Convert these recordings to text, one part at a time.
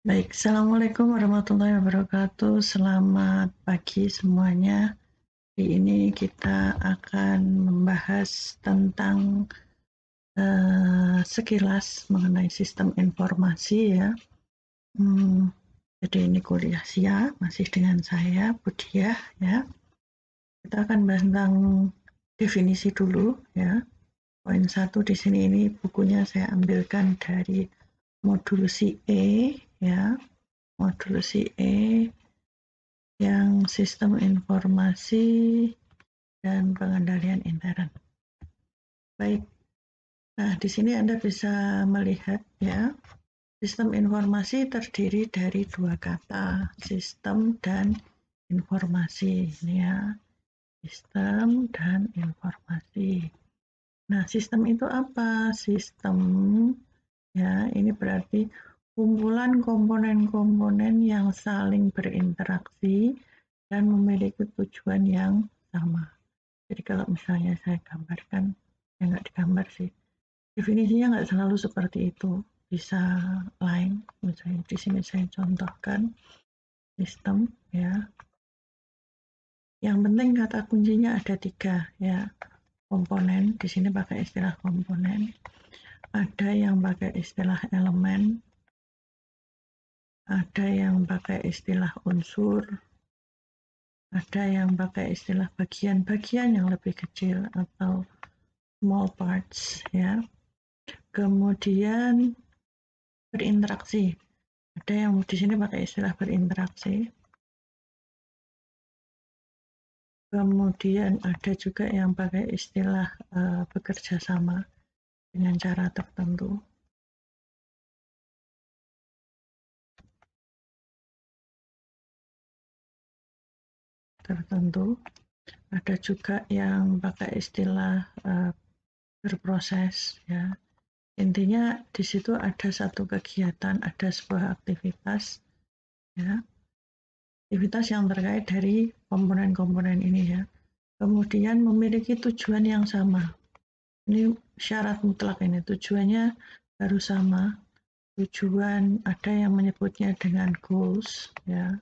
Baik, Assalamualaikum warahmatullahi wabarakatuh. Selamat pagi semuanya. Di ini kita akan membahas tentang sekilas mengenai sistem informasi ya. Jadi ini kuliah siang masih dengan saya Budiah ya. Kita akan bahas tentang definisi dulu ya. Poin 1 di sini ini bukunya saya ambilkan dari modul CE ya. Modul CE yang sistem informasi dan pengendalian intern. Baik, nah di sini Anda bisa melihat ya, sistem informasi terdiri dari dua kata, sistem dan informasi. Ini ya, sistem dan informasi. Nah, sistem itu apa? Sistem ya, ini berarti kumpulan komponen-komponen yang saling berinteraksi dan memiliki tujuan yang sama. Jadi kalau misalnya saya gambarkan, ya nggak digambar sih, definisinya nggak selalu seperti itu, bisa lain. Misalnya di sini saya contohkan sistem ya. Yang penting kata kuncinya ada tiga ya, komponen. Di sini pakai istilah komponen. Ada yang pakai istilah elemen, ada yang pakai istilah unsur, ada yang pakai istilah bagian-bagian yang lebih kecil atau small parts ya. Kemudian berinteraksi. Ada yang di sini pakai istilah berinteraksi. Kemudian ada juga yang pakai istilah bekerja sama dengan cara tertentu. Ada juga yang pakai istilah berproses ya. Intinya di situ ada satu kegiatan, ada sebuah aktivitas ya. Aktivitas yang terkait dari komponen-komponen ini ya. Kemudian memiliki tujuan yang sama. Ini syarat mutlak ini, tujuannya harus sama. Tujuan ada yang menyebutnya dengan goals ya.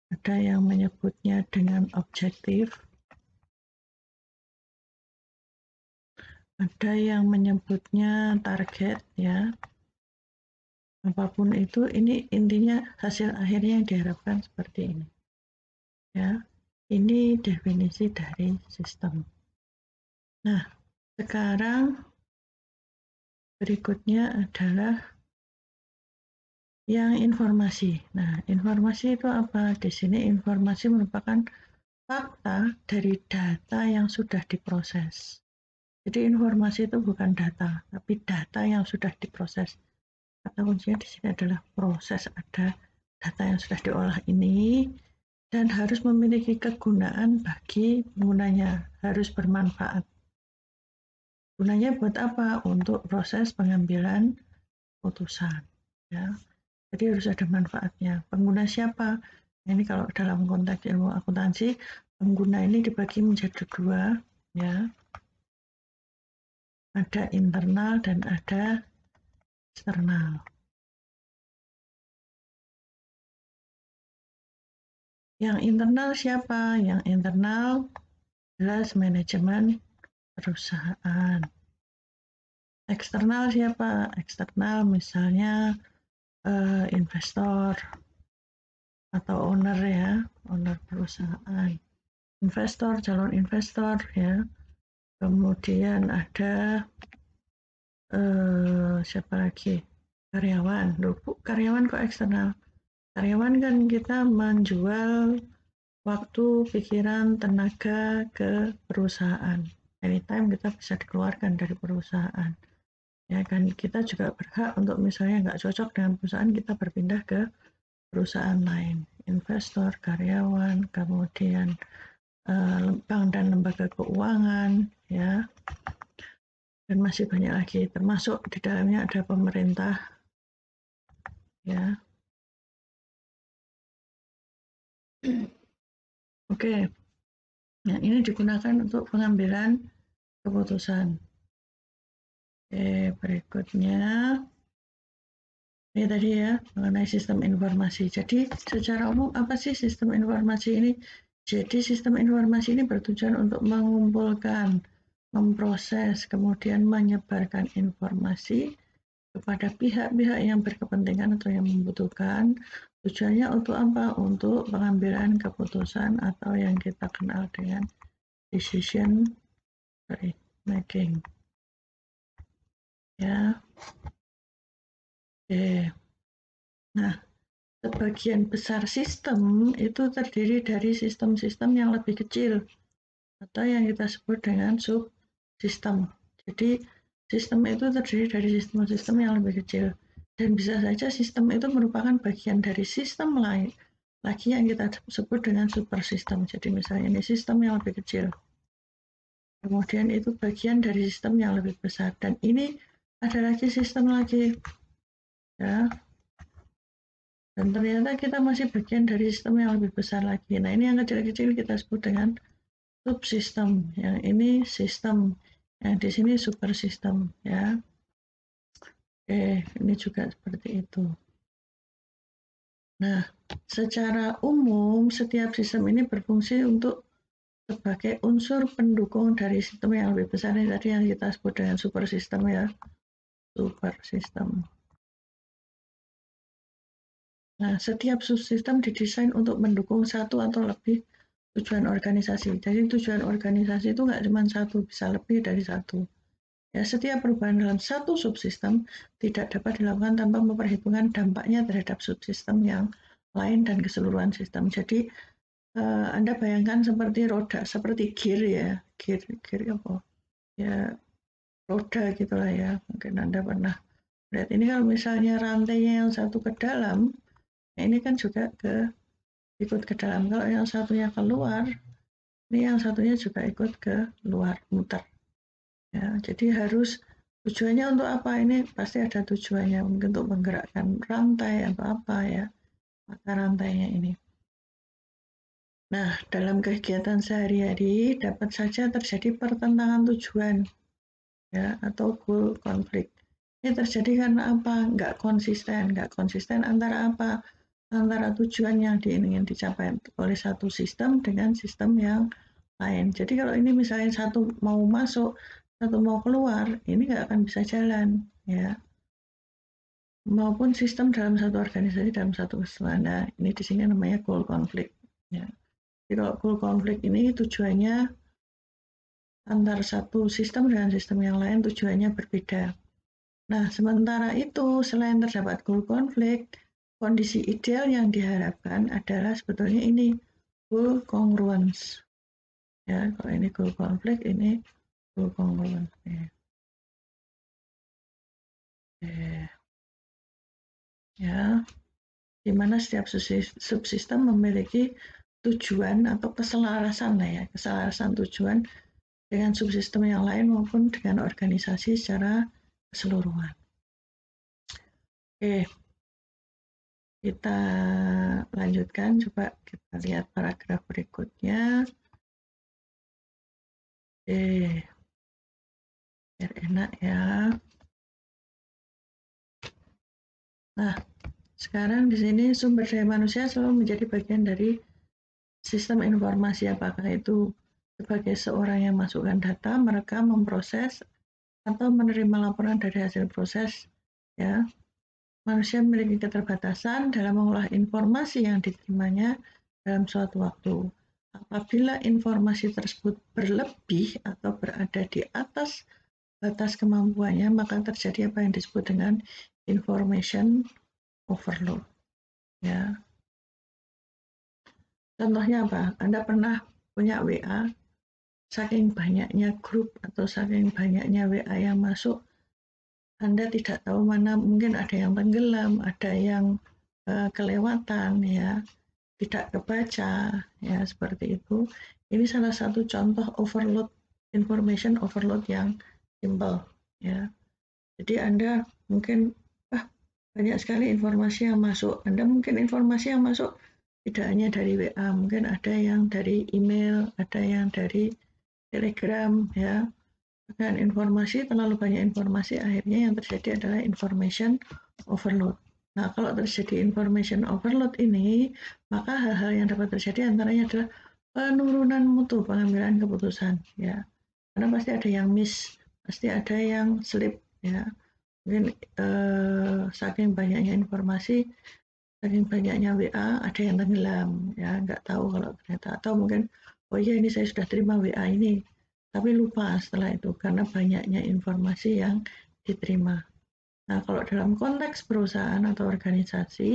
Ada yang menyebutnya dengan objektif. Ada yang menyebutnya target ya. Apapun itu, ini intinya hasil akhirnya yang diharapkan seperti ini. Ya, ini definisi dari sistem. Nah, sekarang berikutnya adalah yang informasi. Nah, informasi itu apa? Di sini informasi merupakan fakta dari data yang sudah diproses. Jadi informasi itu bukan data, tapi data yang sudah diproses. Kata kuncinya di sini adalah proses. Ada data yang sudah diolah ini dan harus memiliki kegunaan bagi penggunanya, harus bermanfaat. Gunanya buat apa? Untuk proses pengambilan putusan. Ya. Jadi harus ada manfaatnya. Pengguna siapa? Ini kalau dalam konteks ilmu akuntansi, pengguna ini dibagi menjadi dua, ya. Ada internal dan ada eksternal. Yang internal siapa? Yang internal jelas manajemen perusahaan. Eksternal siapa? Eksternal misalnya investor atau owner ya, owner perusahaan. Investor, calon investor ya. Kemudian ada siapa lagi? Karyawan. Loh, karyawan kok eksternal? Karyawan kan kita menjual waktu, pikiran, tenaga ke perusahaan. Anytime kita bisa dikeluarkan dari perusahaan. Ya kan, kita juga berhak untuk misalnya nggak cocok dengan perusahaan, kita berpindah ke perusahaan lain. Investor, karyawan, kemudian bank dan lembaga keuangan, ya, dan masih banyak lagi. Termasuk di dalamnya ada pemerintah, ya. Oke, nah ini digunakan untuk pengambilan keputusan. Oke, berikutnya Ini tadi ya mengenai sistem informasi. Jadi secara umum apa sih sistem informasi ini? Jadi sistem informasi ini bertujuan untuk mengumpulkan, memproses, kemudian menyebarkan informasi kepada pihak-pihak yang berkepentingan atau yang membutuhkan. Tujuannya untuk apa? Untuk pengambilan keputusan atau yang kita kenal dengan decision making. Ya, oke. Nah, sebagian besar sistem itu terdiri dari sistem-sistem yang lebih kecil atau yang kita sebut dengan subsistem. Jadi sistem itu terdiri dari sistem-sistem yang lebih kecil dan bisa saja sistem itu merupakan bagian dari sistem lain lagi yang kita sebut dengan supersistem. Jadi misalnya ini sistem yang lebih kecil. Kemudian itu bagian dari sistem yang lebih besar dan ini ada lagi sistem lagi ya. Dan ternyata kita masih bagian dari sistem yang lebih besar lagi. Nah, ini yang kecil-kecil kita sebut dengan subsistem. Yang ini sistem, yang di sini super sistem ya. Oke, ini juga seperti itu. Nah, secara umum setiap sistem ini berfungsi untuk sebagai unsur pendukung dari sistem yang lebih besar ini tadi yang kita sebut dengan super sistem ya. Super sistem. Nah, setiap subsistem didesain untuk mendukung satu atau lebih tujuan organisasi. Jadi tujuan organisasi itu nggak cuma satu, bisa lebih dari satu. Ya, setiap perubahan dalam satu subsistem tidak dapat dilakukan tanpa memperhitungkan dampaknya terhadap subsistem yang lain dan keseluruhan sistem. Jadi Anda bayangkan seperti roda, seperti gear ya, gear apa? Ya roda gitulah ya. Mungkin Anda pernah lihat ini kalau misalnya rantainya yang satu ke dalam, nah ini kan juga ikut ke dalam. Kalau yang satunya keluar, ini yang satunya juga ikut ke luar, muter. Ya, jadi harus tujuannya untuk apa? Ini pasti ada tujuannya mungkin untuk menggerakkan rantai atau apa ya, mata rantainya ini. Nah, dalam kegiatan sehari-hari dapat saja terjadi pertentangan tujuan ya atau goal konflik. Ini terjadi karena apa? Nggak konsisten antara apa? Antara tujuan yang ingin dicapai oleh satu sistem dengan sistem yang lain. Jadi kalau ini misalnya satu mau masuk, satu mau keluar, ini nggak akan bisa jalan, ya. Maupun sistem dalam satu organisasi, dalam satu keseluruhan. Nah, ini di sini namanya goal conflict. Ya. Jadi kalau goal conflict ini tujuannya antara satu sistem dengan sistem yang lain tujuannya berbeda. Nah, sementara itu, selain terdapat goal conflict, kondisi ideal yang diharapkan adalah sebetulnya ini goal congruence. Ya, kalau ini goal conflict, ini goal congruence. Ya, di mana setiap subsistem memiliki tujuan atau keselarasan lah ya, keselarasan tujuan dengan subsistem yang lain maupun dengan organisasi secara keseluruhan. Oke, kita lanjutkan, coba kita lihat paragraf berikutnya. Biar enak ya. Nah, sekarang di sini sumber daya manusia selalu menjadi bagian dari sistem informasi, apakah itu sebagai seorang yang masukkan data, merekam, memproses, atau menerima laporan dari hasil proses. Ya, manusia memiliki keterbatasan dalam mengolah informasi yang diterimanya dalam suatu waktu. Apabila informasi tersebut berlebih atau berada di atas batas kemampuannya, maka terjadi apa yang disebut dengan information overload. Ya. Contohnya apa? Anda pernah punya WA, saking banyaknya grup atau saking banyaknya WA yang masuk, Anda tidak tahu mana, mungkin ada yang tenggelam, ada yang kelewatan ya, tidak kebaca ya, seperti itu. Ini salah satu contoh overload, information overload yang simple ya. Jadi Anda mungkin banyak sekali informasi yang masuk. Anda mungkin informasi yang masuk tidak hanya dari WA, mungkin ada yang dari email, ada yang dari Telegram ya. Dan informasi, terlalu banyak informasi, akhirnya yang terjadi adalah information overload Nah, kalau terjadi information overload ini, maka hal-hal yang dapat terjadi antaranya adalah penurunan mutu pengambilan keputusan, ya. Karena pasti ada yang miss, pasti ada yang slip, ya. Mungkin saking banyaknya informasi, saking banyaknya WA, ada yang tenggelam, ya, nggak tahu kalau ternyata, atau mungkin, oh iya ini saya sudah terima WA ini, tapi lupa setelah itu karena banyaknya informasi yang diterima. Nah, kalau dalam konteks perusahaan atau organisasi,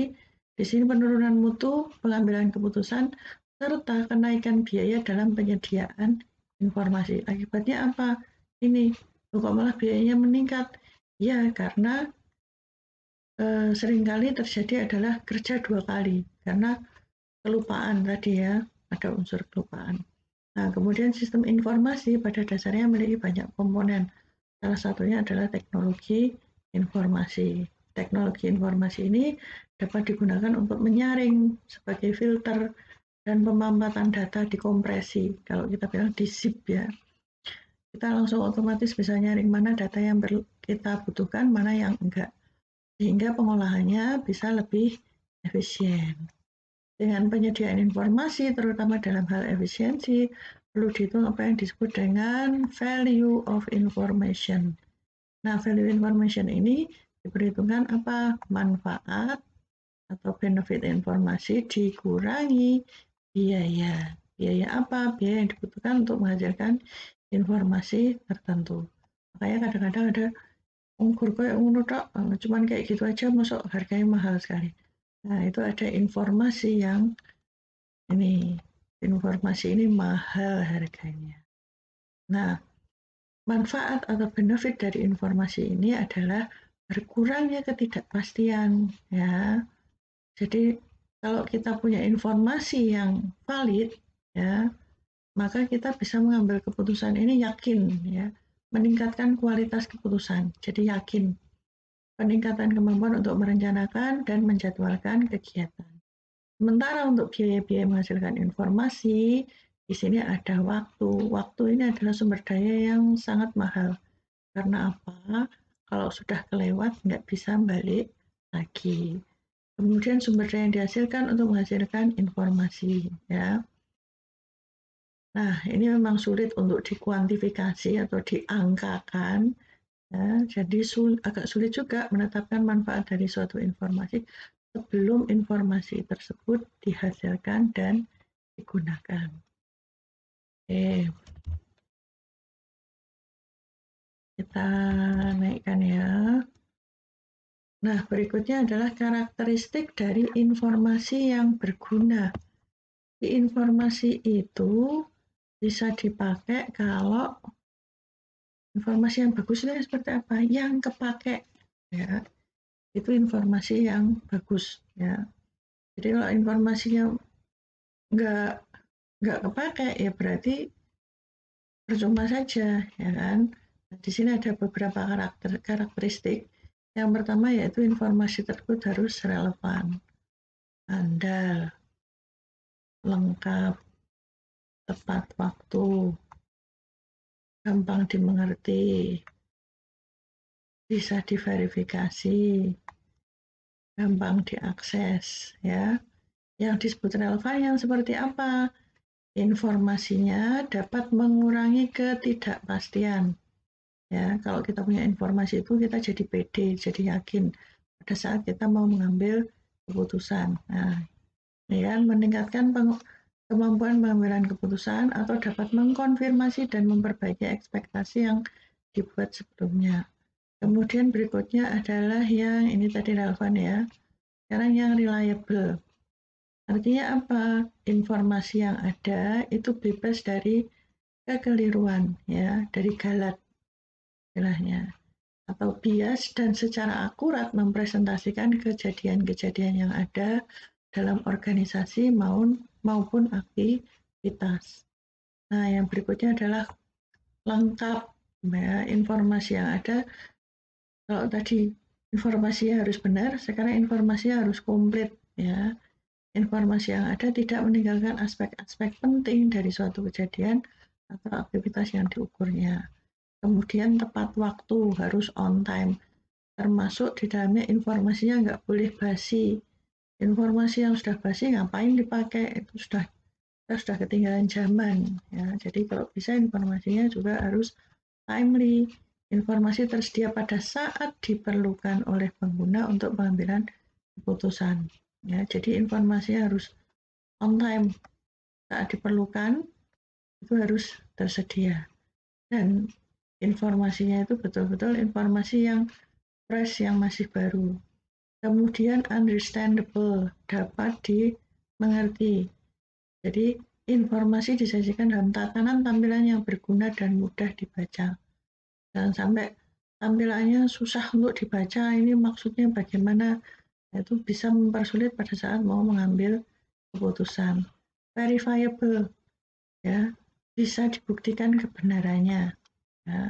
di sini penurunan mutu pengambilan keputusan serta kenaikan biaya dalam penyediaan informasi. Akibatnya apa? Ini, kok malah biayanya meningkat? Ya, karena seringkali terjadi adalah kerja 2 kali, karena kelupaan tadi ya, ada unsur kelupaan. Nah, kemudian sistem informasi pada dasarnya memiliki banyak komponen. Salah satunya adalah teknologi informasi. Teknologi informasi ini dapat digunakan untuk menyaring sebagai filter dan pemampatan data dikompresi. Kalau kita bilang di zip ya, kita langsung otomatis bisa nyaring mana data yang kita butuhkan, mana yang enggak. Sehingga pengolahannya bisa lebih efisien. Dengan penyediaan informasi, terutama dalam hal efisiensi, perlu dihitung apa yang disebut dengan value of information. Nah, value information ini diperhitungkan apa? Manfaat atau benefit informasi dikurangi biaya. Biaya apa? Biaya yang dibutuhkan untuk menghasilkan informasi tertentu. Makanya kadang-kadang ada ukur kayak ngono tok, cuman kayak gitu aja masuk harganya mahal sekali. Nah, itu ada informasi yang ini mahal harganya. Nah, manfaat atau benefit dari informasi ini adalah berkurangnya ketidakpastian, ya. Jadi kalau kita punya informasi yang valid, ya, maka kita bisa mengambil keputusan ini yakin, ya, meningkatkan kualitas keputusan. Jadi yakin, peningkatan kemampuan untuk merencanakan dan menjadwalkan kegiatan. Sementara untuk biaya-biaya menghasilkan informasi, di sini ada waktu. Waktu ini adalah sumber daya yang sangat mahal. Karena apa? Kalau sudah kelewat, nggak bisa balik lagi. Kemudian sumber daya yang dihasilkan untuk menghasilkan informasi. Ya. Nah, ini memang sulit untuk dikuantifikasi atau diangkakan. Ya, jadi agak sulit juga menetapkan manfaat dari suatu informasi sebelum informasi tersebut dihasilkan dan digunakan. Oke, kita naikkan ya. Nah, berikutnya adalah karakteristik dari informasi yang berguna. Informasi itu bisa dipakai kalau informasi yang bagus itu seperti apa? Yang kepake, ya, itu informasi yang bagus, ya. Jadi kalau informasinya nggak kepake, ya berarti percuma saja, ya kan? Nah, di sini ada beberapa karakteristik. Yang pertama yaitu informasi tersebut harus relevan, andal, lengkap, tepat waktu, gampang dimengerti, bisa diverifikasi, gampang diakses, ya. Yang disebut relevan yang seperti apa? Informasinya dapat mengurangi ketidakpastian. Ya, kalau kita punya informasi itu kita jadi pede, jadi yakin pada saat kita mau mengambil keputusan. Nah, ini kan meningkatkan kemampuan pengambilan keputusan atau dapat mengkonfirmasi dan memperbaiki ekspektasi yang dibuat sebelumnya. Kemudian berikutnya adalah yang ini tadi relevan ya. Sekarang yang reliable. Artinya apa? Informasi yang ada itu bebas dari kekeliruan, ya, dari galat istilahnya, atau bias, dan secara akurat mempresentasikan kejadian-kejadian yang ada dalam organisasi maupun aktivitas. Nah, yang berikutnya adalah lengkap, ya, informasi yang ada. Kalau tadi informasinya harus benar, sekarang informasinya harus komplit, ya. Informasi yang ada tidak meninggalkan aspek-aspek penting dari suatu kejadian atau aktivitas yang diukurnya. Kemudian tepat waktu, harus on time. termasuk di dalamnya informasinya nggak boleh basi. Informasi yang sudah basi ngapain dipakai, itu sudah ketinggalan zaman ya. Jadi kalau bisa informasinya juga harus timely. Informasi tersedia pada saat diperlukan oleh pengguna untuk pengambilan keputusan ya. Jadi informasinya harus on time, saat diperlukan itu harus tersedia, dan informasinya itu betul-betul informasi yang fresh, yang masih baru. Kemudian understandable, dapat dimengerti. Jadi informasi disajikan dalam tatanan tampilan yang berguna dan mudah dibaca. Jangan sampai tampilannya susah untuk dibaca, ini maksudnya bagaimana, itu bisa mempersulit pada saat mau mengambil keputusan. Verifiable, ya, bisa dibuktikan kebenarannya. Ya.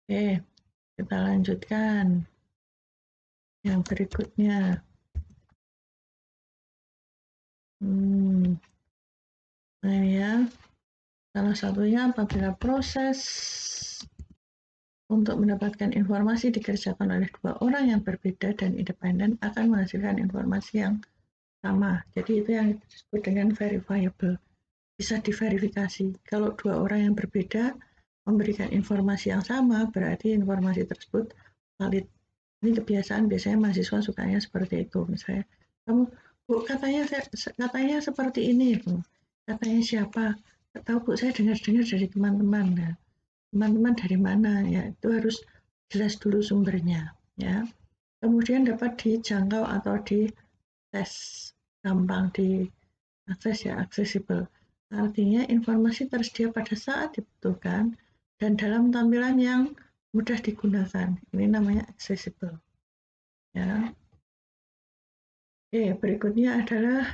Oke, kita lanjutkan yang berikutnya. Nah ya, salah satunya apabila proses untuk mendapatkan informasi dikerjakan oleh dua orang yang berbeda dan independen akan menghasilkan informasi yang sama. Jadi itu yang disebut dengan verifiable. Bisa diverifikasi. Kalau dua orang yang berbeda memberikan informasi yang sama, berarti informasi tersebut valid. Ini kebiasaan, biasanya mahasiswa sukanya seperti itu. Misalnya, kamu, Bu, katanya seperti ini, Bu. Katanya siapa? Nggak tahu, Bu, saya dengar-dengar dari teman-teman. Ya. Teman-teman dari mana? Ya, itu harus jelas dulu sumbernya. Ya. Kemudian dapat dijangkau atau dites, gampang diakses ya, accessible. Artinya informasi tersedia pada saat dibutuhkan dan dalam tampilan yang mudah digunakan. Ini namanya accessible. Ya. Oke, berikutnya adalah,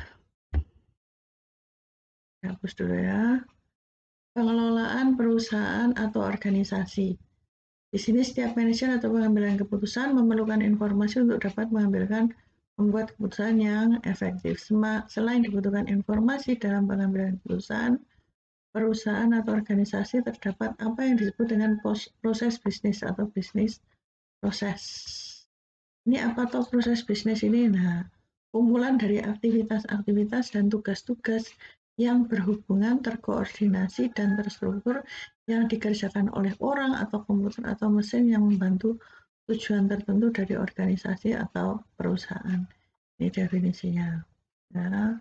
hapus dulu ya, pengelolaan perusahaan atau organisasi. Di sini setiap manajer atau pengambilan keputusan memerlukan informasi untuk dapat membuat keputusan yang efektif. Selain dibutuhkan informasi dalam pengambilan keputusan, perusahaan atau organisasi terdapat apa yang disebut dengan proses bisnis atau bisnis proses. Ini apa toh proses bisnis ini? Nah, kumpulan dari aktivitas-aktivitas dan tugas-tugas yang berhubungan, terkoordinasi, dan terstruktur yang dikerjakan oleh orang atau komputer atau mesin yang membantu tujuan tertentu dari organisasi atau perusahaan. Ini definisinya. Ya,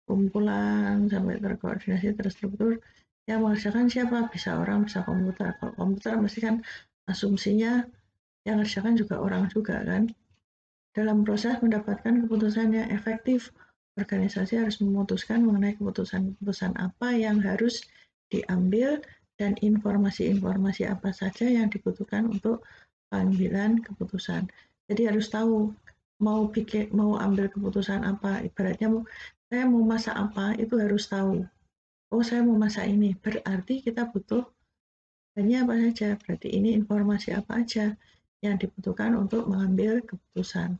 kumpulan sampai terkoordinasi, terstruktur yang mengerjakan siapa? Bisa orang, bisa komputer. Kalau komputer mesti kan asumsinya yang mengerjakan juga orang juga kan. Dalam proses mendapatkan keputusan yang efektif, organisasi harus memutuskan mengenai keputusan-keputusan apa yang harus diambil dan informasi-informasi apa saja yang dibutuhkan untuk pengambilan keputusan. Jadi harus tahu mau ambil keputusan apa. Ibaratnya saya mau masak apa, itu harus tahu. Oh, saya mau masak ini, berarti kita butuh bahannya apa saja. Berarti ini informasi apa aja yang dibutuhkan untuk mengambil keputusan.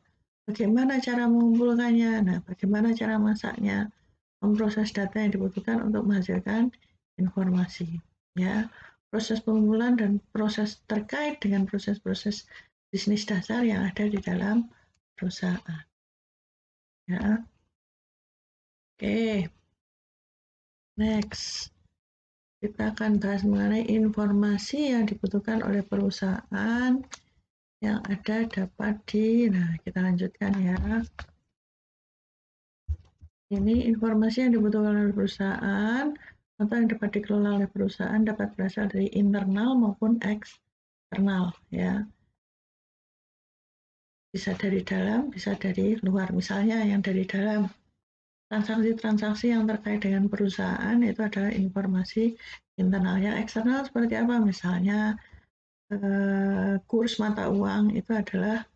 Bagaimana cara mengumpulkannya? Nah, bagaimana cara masaknya? Memproses data yang dibutuhkan untuk menghasilkan informasi. Ya, proses pengumpulan dan proses terkait dengan proses-proses bisnis dasar yang ada di dalam perusahaan. Ya, oke. Next, kita akan bahas mengenai informasi yang dibutuhkan oleh perusahaan yang ada dapat nah kita lanjutkan ya. Ini informasi yang dibutuhkan oleh perusahaan atau yang dapat dikelola oleh perusahaan dapat berasal dari internal maupun eksternal ya. Bisa dari dalam, bisa dari luar. Misalnya yang dari dalam, transaksi-transaksi yang terkait dengan perusahaan itu adalah informasi internal. Yang eksternal seperti apa? Misalnya kurs mata uang itu adalah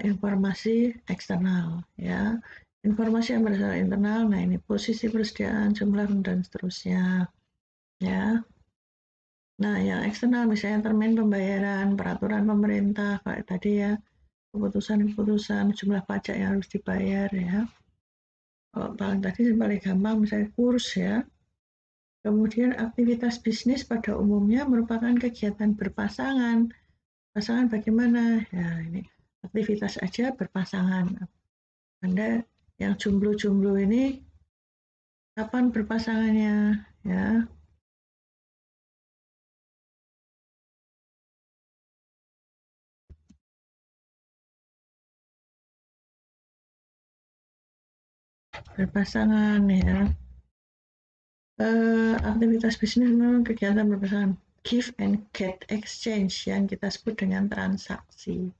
informasi eksternal ya. Informasi yang berasal internal, nah ini posisi persediaan, jumlah dan seterusnya ya. Nah yang eksternal misalnya termin pembayaran, peraturan pemerintah kayak tadi ya, keputusan-keputusan jumlah pajak yang harus dibayar ya. Kalau paling tadi paling gampang misalnya kurs ya. Kemudian aktivitas bisnis pada umumnya merupakan kegiatan berpasangan Pasangan bagaimana? Ya, ini aktivitas aja berpasangan. Anda yang jomblo-jomblo ini kapan berpasangannya? Ya, berpasangan ya. Aktivitas bisnis memang kegiatan berpasangan. Give and get exchange yang kita sebut dengan transaksi.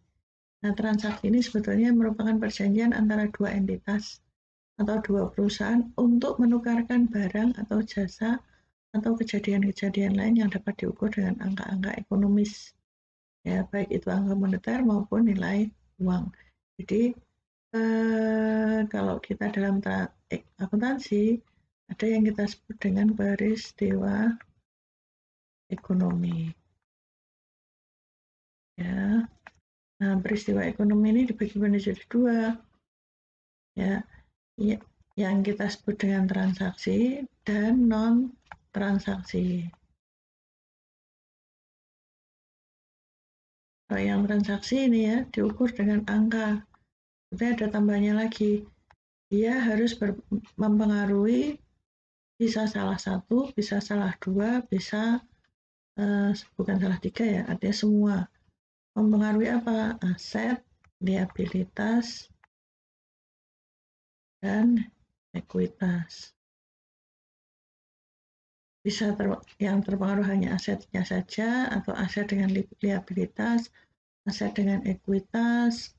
Nah, transaksi ini sebetulnya merupakan perjanjian antara dua entitas atau dua perusahaan untuk menukarkan barang atau jasa atau kejadian-kejadian lain yang dapat diukur dengan angka-angka ekonomis. Ya, baik itu angka moneter maupun nilai uang. Jadi, kalau kita dalam akuntansi, ada yang kita sebut dengan peristiwa ekonomi. Ya, nah peristiwa ekonomi ini dibagi menjadi dua. Ya, yang kita sebut dengan transaksi dan non transaksi. Kalau yang transaksi ini ya diukur dengan angka. Tapi ada tambahnya lagi. Dia harus mempengaruhi bisa salah satu, bisa salah dua, bisa bukan salah tiga ya, artinya semua. Mempengaruhi apa? Aset, liabilitas, dan ekuitas. Bisa yang terpengaruh hanya asetnya saja, atau aset dengan liabilitas, aset dengan ekuitas,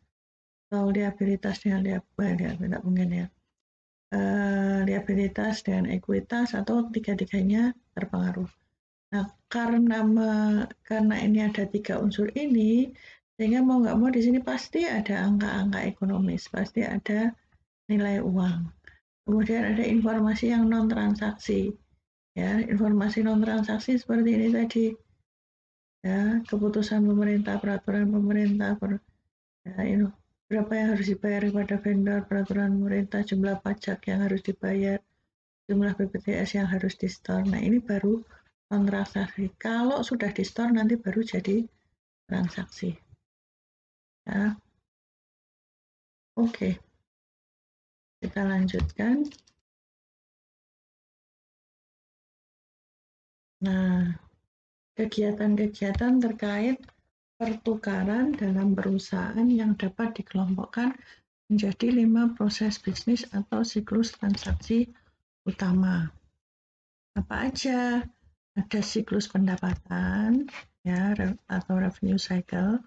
atau liabilitas dengan tidak mungkin ya. Liabilitas dengan ekuitas atau tiga-tiganya terpengaruh. Nah, karena ini ada tiga unsur ini, sehingga mau nggak mau di sini pasti ada angka-angka ekonomis, pasti ada nilai uang. Kemudian ada informasi yang non transaksi, ya informasi non transaksi seperti ini tadi, ya keputusan pemerintah, peraturan pemerintah, ya, berapa yang harus dibayar kepada vendor, peraturan pemerintah, jumlah pajak yang harus dibayar, jumlah BPJS yang harus di-store. Nah, ini baru non-transaksi. Kalau sudah di-store nanti baru jadi transaksi. Ya. Oke. Kita lanjutkan. Nah, kegiatan-kegiatan terkait pertukaran dalam perusahaan yang dapat dikelompokkan menjadi 5 proses bisnis atau siklus transaksi utama. Apa aja? Ada siklus pendapatan, ya, atau revenue cycle.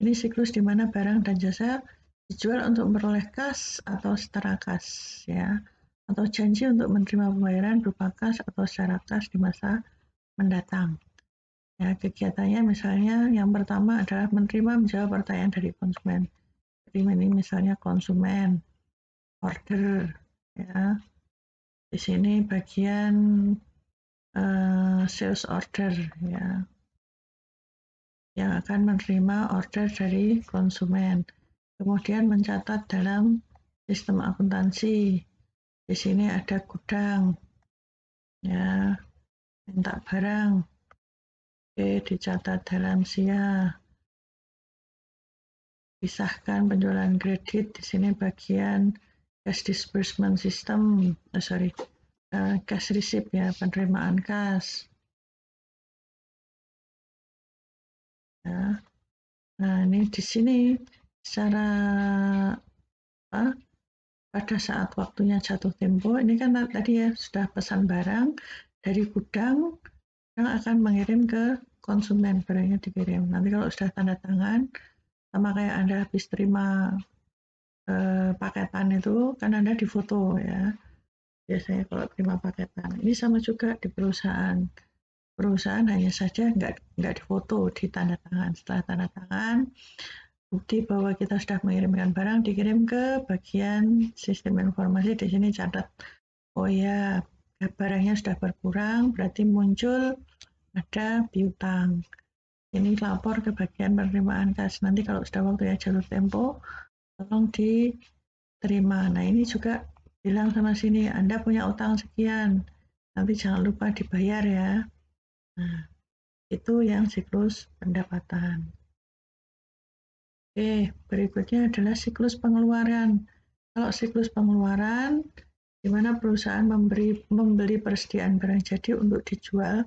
Ini siklus di mana barang dan jasa dijual untuk memperoleh kas atau setara kas, ya, atau janji untuk menerima pembayaran berupa kas atau secara kas di masa mendatang. Ya, kegiatannya misalnya yang pertama adalah menerima menjawab pertanyaan dari konsumen. Jadi ini misalnya konsumen order, ya. Di sini bagian sales order, ya, yang akan menerima order dari konsumen. Kemudian mencatat dalam sistem akuntansi. Di sini ada gudang, ya, minta barang. Oke, dicatat dalam SIA. Pisahkan penjualan kredit. Di sini bagian cash disbursement system, cash receipt ya, penerimaan kas. Ya. Nah, ini di sini secara pada saat waktunya jatuh tempo, ini kan tadi ya sudah pesan barang dari gudang yang akan mengirim ke konsumen, barangnya dikirim. Nanti kalau sudah tanda tangan, sama kayak Anda habis terima paketan itu, kan Anda difoto ya. Biasanya kalau terima paketan. Ini sama juga di perusahaan. Perusahaan hanya saja nggak difoto, di tanda tangan. Setelah tanda tangan, bukti bahwa kita sudah mengirimkan barang dikirim ke bagian sistem informasi. Di sini catat, oh ya, barangnya sudah berkurang, berarti muncul ada piutang. Ini lapor ke bagian penerimaan kas. Nanti kalau sudah waktunya jalur tempo, tolong diterima. Nah, ini juga bilang sama sini, Anda punya utang sekian, nanti jangan lupa dibayar ya. Nah, itu yang siklus pendapatan. Oke, berikutnya adalah siklus pengeluaran. Kalau siklus pengeluaran, di mana perusahaan membeli persediaan barang jadi untuk dijual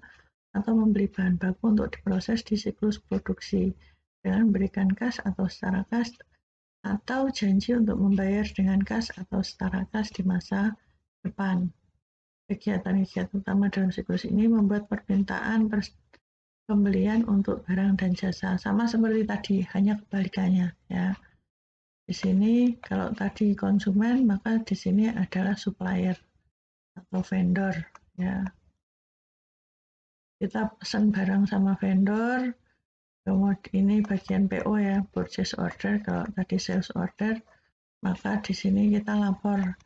atau membeli bahan baku untuk diproses di siklus produksi dengan memberikan kas atau setara kas atau janji untuk membayar dengan kas atau setara kas di masa depan. Kegiatan-kegiatan utama dalam siklus ini membuat permintaan pembelian untuk barang dan jasa sama seperti tadi, hanya kebalikannya ya. Di sini kalau tadi konsumen, maka di sini adalah supplier atau vendor ya. Kita pesan barang sama vendor, kemudian ini bagian PO ya, purchase order. Kalau tadi sales order, maka di sini kita lapor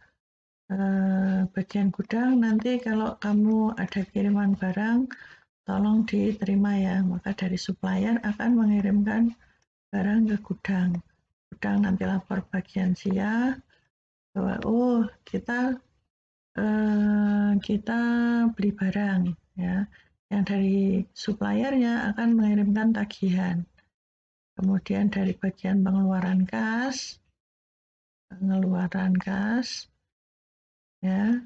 bagian gudang. Nanti kalau kamu ada kiriman barang, tolong diterima ya. Maka dari supplier akan mengirimkan barang ke gudang. Gudang nanti lapor bagian SIA bahwa oh kita beli barang ya. Yang dari suppliernya akan mengirimkan tagihan. Kemudian dari bagian pengeluaran kas ya,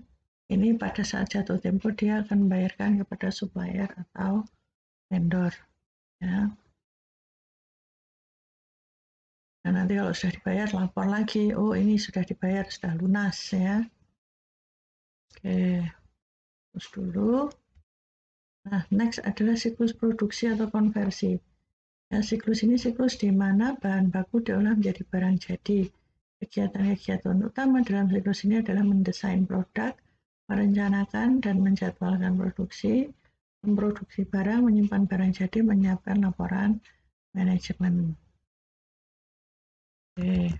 ini pada saat jatuh tempo dia akan membayarkan kepada supplier atau vendor ya. Nah, nanti kalau sudah dibayar lapor lagi, oh ini sudah dibayar, sudah lunas ya. Oke, terus dulu. Nah, next adalah siklus produksi atau konversi. Ya, siklus ini siklus di mana bahan baku diolah menjadi barang jadi. Kegiatan-kegiatan utama dalam siklus ini adalah mendesain produk, merencanakan dan menjadwalkan produksi, memproduksi barang, menyimpan barang jadi, menyiapkan laporan manajemen. Oke,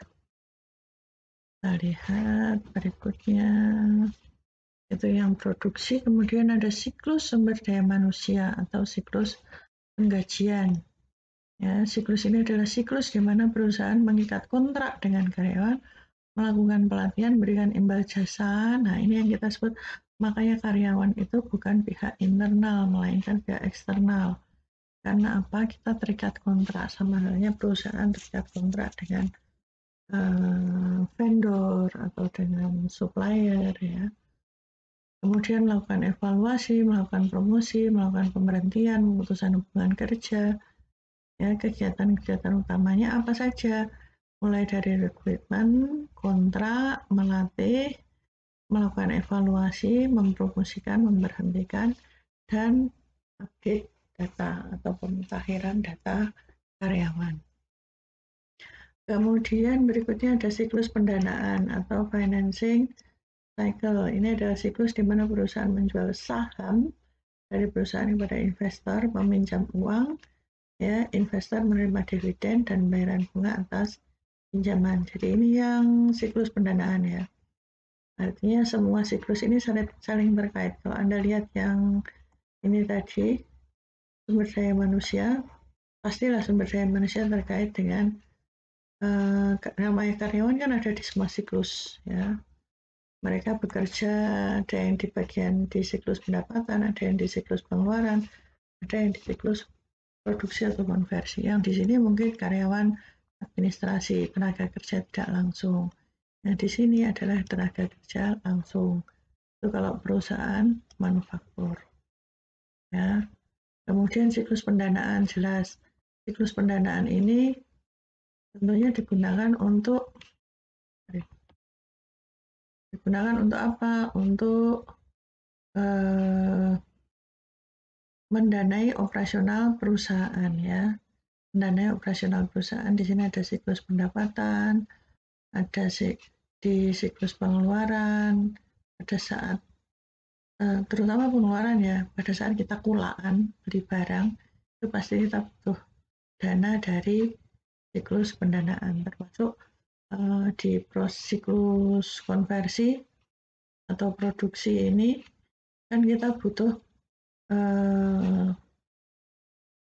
kita lihat berikutnya. Itu yang produksi, kemudian ada siklus sumber daya manusia atau siklus penggajian. Ya, siklus ini adalah siklus di mana perusahaan mengikat kontrak dengan karyawan, melakukan pelatihan, berikan imbal jasa. Nah, ini yang kita sebut, makanya karyawan itu bukan pihak internal, melainkan pihak eksternal. Karena apa? Kita terikat kontrak, sama halnya perusahaan terikat kontrak dengan vendor atau dengan supplier ya. Kemudian melakukan evaluasi, melakukan promosi, melakukan pemberhentian, pemutusan hubungan kerja. Ya, kegiatan-kegiatan utamanya apa saja? Mulai dari rekrutmen, kontrak, melatih, melakukan evaluasi, mempromosikan, memberhentikan, dan update data atau pemutakhiran data karyawan. Kemudian berikutnya ada siklus pendanaan atau financing cycle. Ini adalah siklus di mana perusahaan menjual saham dari perusahaan kepada investor, meminjam uang, ya, investor menerima dividen dan bayaran bunga atas pinjaman. Jadi ini yang siklus pendanaan ya. Artinya semua siklus ini saling terkait. Kalau Anda lihat yang ini tadi, sumber daya manusia, pastilah sumber daya manusia terkait dengan namanya karyawan kan ada di semua siklus ya. Mereka bekerja, ada yang di bagian di siklus pendapatan, ada yang di siklus pengeluaran, ada yang di siklus produksi atau konversi. Yang di sini mungkin karyawan administrasi, tenaga kerja tidak langsung. Yang di sini adalah tenaga kerja langsung. Itu kalau perusahaan manufaktur. Ya. Kemudian siklus pendanaan jelas. Siklus pendanaan ini tentunya digunakan untuk apa? Untuk mendanai operasional perusahaan ya. Mendanai operasional perusahaan di sini ada siklus pendapatan, ada di siklus pengeluaran, pada saat terutama pengeluaran ya, pada saat kita kulaan beli barang itu pasti kita butuh dana dari siklus pendanaan, termasuk di siklus konversi atau produksi ini kan kita butuh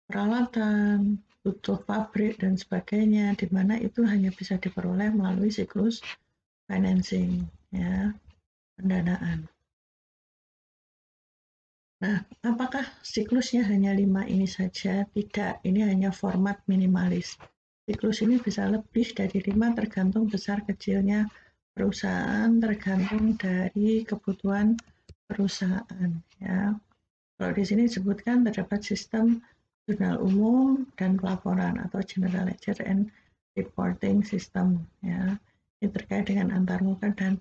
peralatan, butuh pabrik dan sebagainya, di mana itu hanya bisa diperoleh melalui siklus financing ya, pendanaan. Nah, apakah siklusnya hanya 5 ini saja? Tidak, ini hanya format minimalis. Siklus ini bisa lebih dari 5 tergantung besar kecilnya perusahaan, tergantung dari kebutuhan perusahaan ya. Kalau di sini disebutkan terdapat sistem jurnal umum dan pelaporan atau general ledger and reporting system ya. Ini terkait dengan antarmuka dan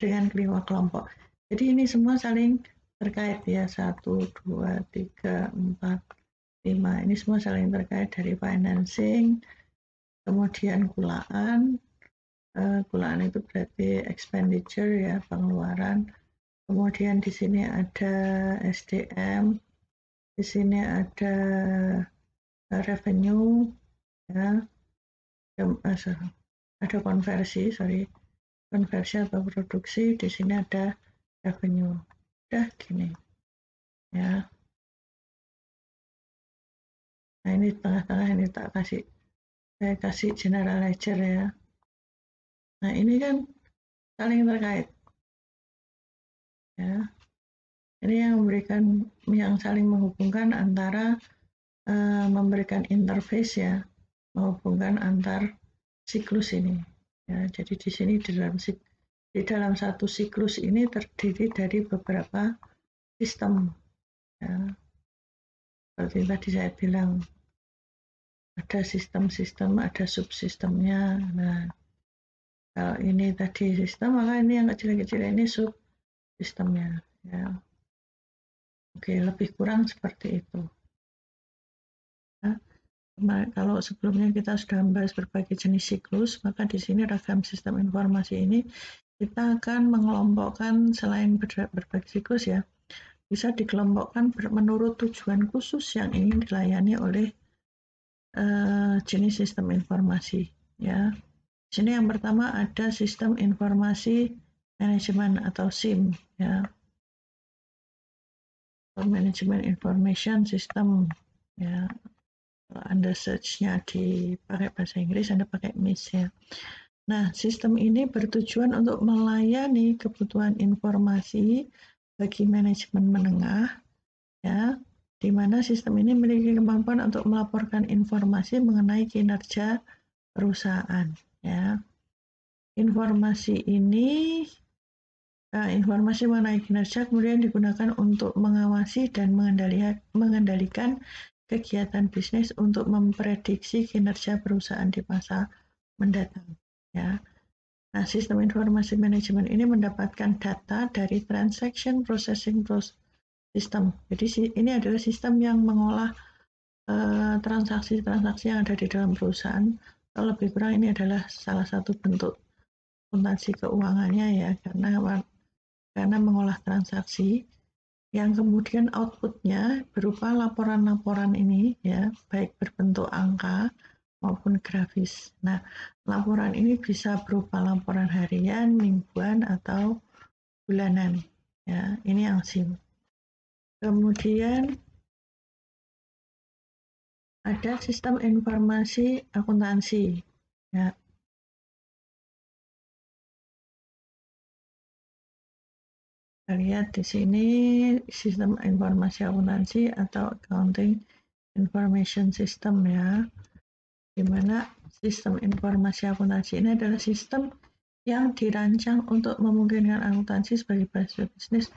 dengan kelima kelompok. Jadi ini semua saling terkait ya, 1, 2, 3, 4, 5. Ini semua saling terkait dari financing, kemudian kulaan. Kulaan itu berarti expenditure ya, pengeluaran. Kemudian di sini ada SDM, di sini ada revenue ya, ada konversi atau produksi, di sini ada revenue. Udah gini ya. Nah ini tengah-tengah ini saya kasih general ledger ya. Nah ini kan saling terkait ya. Ini yang saling menghubungkan antara memberikan interface ya, menghubungkan antar siklus ini ya. Jadi di sini di dalam satu siklus ini terdiri dari beberapa sistem ya. Seperti tadi saya bilang, ada sistem-sistem, ada subsistemnya. Nah, kalau ini tadi sistem, maka ini yang kecil-kecil ini subsistemnya ya. Oke, lebih kurang seperti itu. Nah, kalau sebelumnya kita sudah membahas berbagai jenis siklus, maka di sini ragam sistem informasi ini kita akan mengelompokkan selain berbagai siklus ya, bisa dikelompokkan menurut tujuan khusus yang ingin dilayani oleh jenis sistem informasi ya. Di sini yang pertama ada sistem informasi manajemen atau SIM ya. Management Information System ya. Kalau Anda search-nya pakai bahasa Inggris, Anda pakai MIS ya. Nah, sistem ini bertujuan untuk melayani kebutuhan informasi bagi manajemen menengah ya, di mana sistem ini memiliki kemampuan untuk melaporkan informasi mengenai kinerja perusahaan ya. Informasi mengenai kinerja kemudian digunakan untuk mengawasi dan mengendalikan kegiatan bisnis untuk memprediksi kinerja perusahaan di masa mendatang ya. Nah, sistem informasi manajemen ini mendapatkan data dari transaction processing system. Jadi ini adalah sistem yang mengolah transaksi-transaksi yang ada di dalam perusahaan. Kalau lebih kurang ini adalah salah satu bentuk akuntansi keuangannya ya, karena mengolah transaksi yang kemudian outputnya berupa laporan-laporan ini ya, baik berbentuk angka maupun grafis. Nah, laporan ini bisa berupa laporan harian, mingguan, atau bulanan. Ya, ini yang SIM. Kemudian ada sistem informasi akuntansi. Ya. Kita lihat di sini sistem informasi akuntansi atau accounting information system ya. Di mana sistem informasi akuntansi ini adalah sistem yang dirancang untuk memungkinkan akuntansi sebagai bahasa bisnis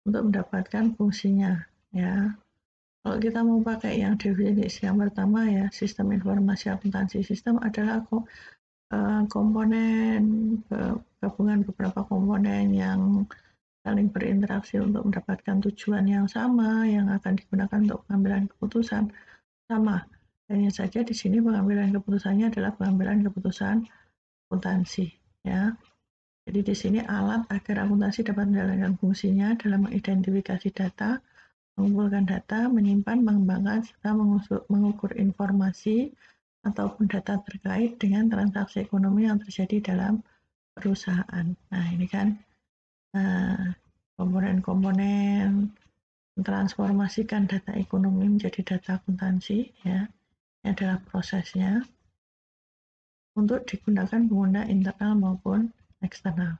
untuk mendapatkan fungsinya ya. Kalau kita mau pakai yang definisi yang pertama ya, sistem informasi akuntansi sistem adalah komponen gabungan beberapa komponen yang saling berinteraksi untuk mendapatkan tujuan yang sama yang akan digunakan untuk pengambilan keputusan sama. Hanya saja di sini pengambilan keputusannya adalah pengambilan keputusan akuntansi ya. Jadi di sini alat agar akuntansi dapat menjalankan fungsinya dalam mengidentifikasi data, mengumpulkan data, menyimpan, mengembangkan, serta mengukur informasi ataupun data terkait dengan transaksi ekonomi yang terjadi dalam perusahaan. Nah, ini kan komponen-komponen mentransformasikan data ekonomi menjadi data akuntansi ya. Ini adalah prosesnya untuk digunakan pengguna internal maupun eksternal.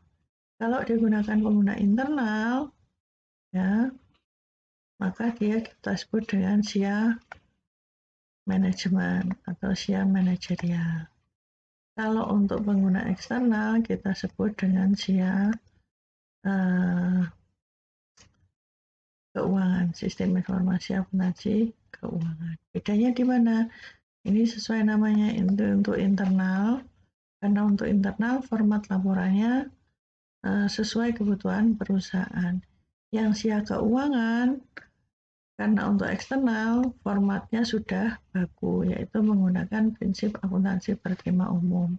Kalau digunakan pengguna internal ya, maka dia kita sebut dengan manajemen atau SIA manajerial. Kalau untuk pengguna eksternal kita sebut dengan SIA keuangan, sistem informasi akuntansi keuangan. Bedanya di mana? Ini sesuai namanya untuk internal, karena untuk internal format laporannya sesuai kebutuhan perusahaan. Yang SIA keuangan, karena untuk eksternal formatnya sudah baku, yaitu menggunakan prinsip akuntansi berterima umum.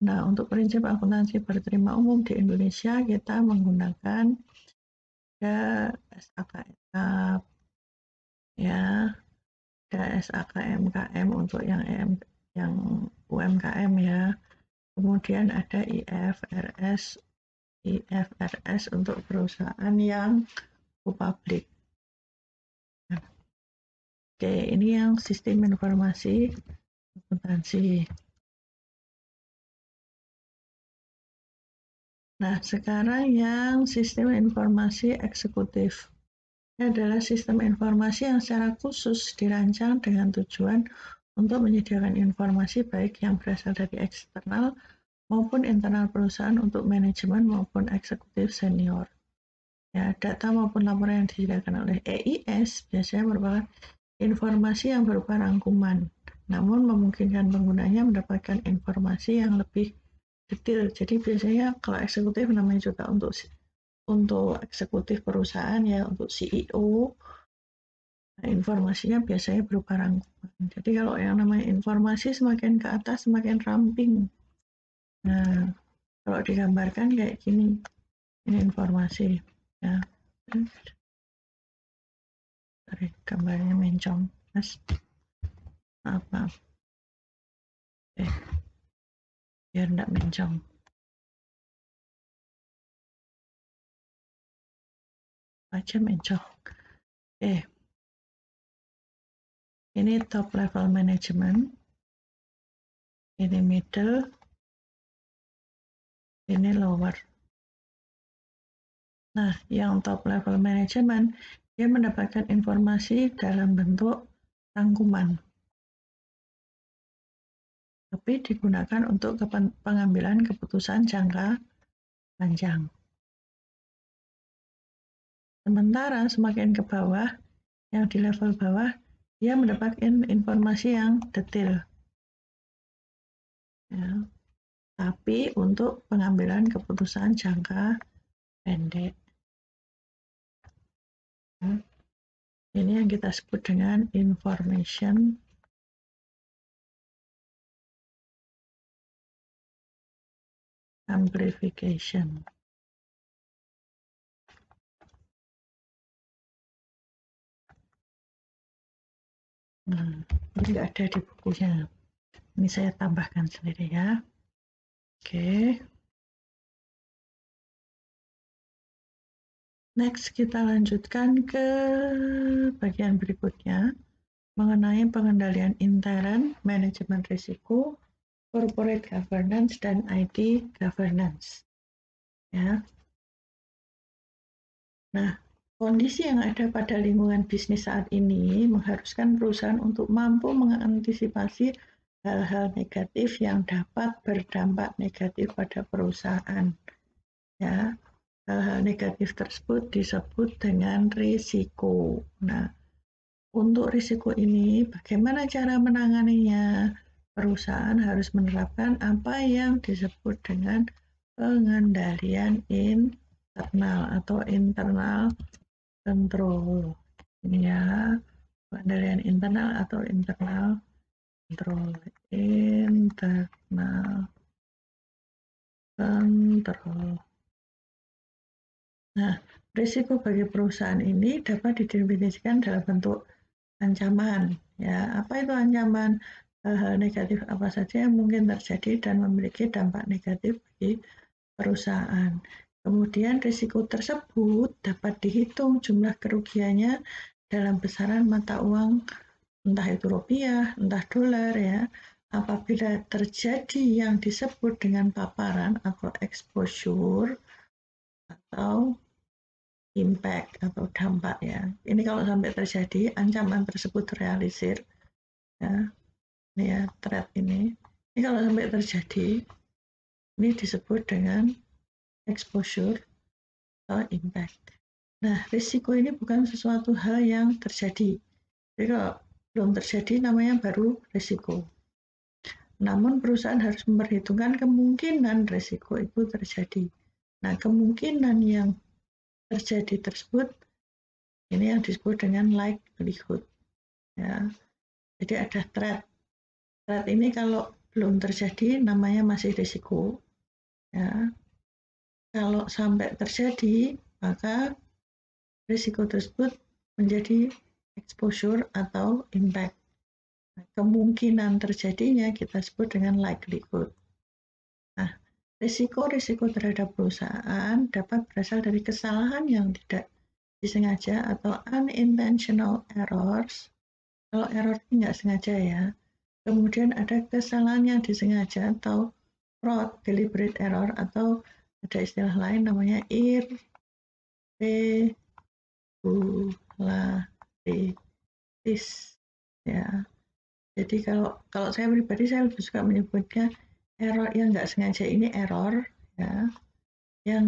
Nah, untuk prinsip akuntansi berterima umum di Indonesia kita menggunakan SAKM, ya, SAKMKM untuk yang UMKM ya. Kemudian ada IFRS untuk perusahaan yang publik. Oke, ini yang sistem informasi akuntansi. Nah, sekarang yang sistem informasi eksekutif. Ini adalah sistem informasi yang secara khusus dirancang dengan tujuan untuk menyediakan informasi baik yang berasal dari eksternal maupun internal perusahaan untuk manajemen maupun eksekutif senior. Ya, data maupun laporan yang disediakan oleh EIS biasanya merupakan informasi yang berupa rangkuman, namun memungkinkan penggunanya mendapatkan informasi yang lebih detail. Jadi biasanya kalau eksekutif namanya juga untuk eksekutif perusahaan ya, untuk CEO, nah, informasinya biasanya berupa rangkuman. Jadi kalau yang namanya informasi semakin ke atas semakin ramping. Nah, kalau digambarkan kayak gini, ini informasi ya. Sorry, gambarnya mencong, mas. Maaf. Biar enggak mencong. Aja mencong. Ini top level management, ini middle, ini lower. Nah, yang top level management dia mendapatkan informasi dalam bentuk rangkuman, tapi digunakan untuk pengambilan keputusan jangka panjang. Sementara semakin ke bawah, yang di level bawah, dia mendapatkan informasi yang detail. Ya. Tapi untuk pengambilan keputusan jangka pendek. Ya. Ini yang kita sebut dengan information amplification. Nah, ini nggak ada di bukunya. Ini saya tambahkan sendiri ya. Oke. Next, kita lanjutkan ke bagian berikutnya mengenai pengendalian intern, manajemen risiko, corporate governance, dan IT governance. Ya. Nah, kondisi yang ada pada lingkungan bisnis saat ini mengharuskan perusahaan untuk mampu mengantisipasi hal-hal negatif yang dapat berdampak negatif pada perusahaan. Ya, hal-hal negatif tersebut disebut dengan risiko. Nah, untuk risiko ini bagaimana cara menanganinya? Perusahaan harus menerapkan apa yang disebut dengan pengendalian internal atau internal control. Ini ya, pengendalian internal atau internal control. Internal control. Nah, risiko bagi perusahaan ini dapat didefinisikan dalam bentuk ancaman. Ya, apa itu ancaman? Hal-hal negatif apa saja yang mungkin terjadi dan memiliki dampak negatif bagi perusahaan. Kemudian risiko tersebut dapat dihitung jumlah kerugiannya dalam besaran mata uang, entah itu rupiah, entah dolar ya. Apabila terjadi yang disebut dengan paparan atau exposure atau impact atau dampak ya. Ini kalau sampai terjadi, ancaman tersebut realisir, ya. Ini ya, threat ini. Ini kalau sampai terjadi, ini disebut dengan exposure atau impact. Nah, risiko ini bukan sesuatu hal yang terjadi. Jadi kalau belum terjadi namanya baru risiko. Namun perusahaan harus memperhitungkan kemungkinan risiko itu terjadi. Nah, kemungkinan yang terjadi tersebut ini yang disebut dengan likelihood. Ya. Jadi ada threat. Threat ini kalau belum terjadi namanya masih risiko. Ya. Kalau sampai terjadi, maka risiko tersebut menjadi exposure atau impact. Nah, kemungkinan terjadinya kita sebut dengan likelihood. Nah, risiko-risiko terhadap perusahaan dapat berasal dari kesalahan yang tidak disengaja atau unintentional errors. Kalau error ini nggak sengaja ya. Kemudian ada kesalahan yang disengaja atau fraud, deliberate error, atau ada istilah lain namanya irregularities. Ya. Jadi kalau saya pribadi saya lebih suka menyebutnya error yang nggak sengaja ini error, ya. Yang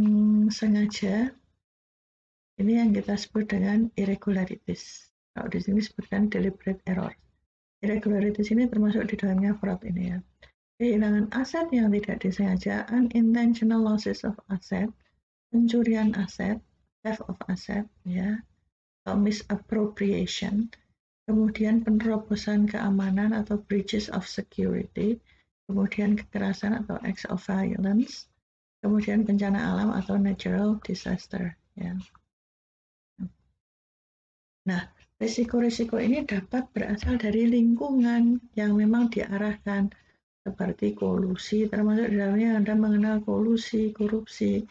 sengaja ini yang kita sebut dengan irregularities. Kalau di sini disebutkan deliberate error. Irregularities ini termasuk di dalamnya fraud ini ya. Kehilangan aset yang tidak disengaja, unintentional losses of asset, pencurian aset, theft of asset, ya, atau misappropriation, kemudian penerobosan keamanan atau breaches of security, kemudian kekerasan atau acts of violence, kemudian bencana alam atau natural disaster. Ya. Nah, risiko-risiko ini dapat berasal dari lingkungan yang memang diarahkan seperti kolusi, termasuk di dalamnya Anda mengenal kolusi, korupsi,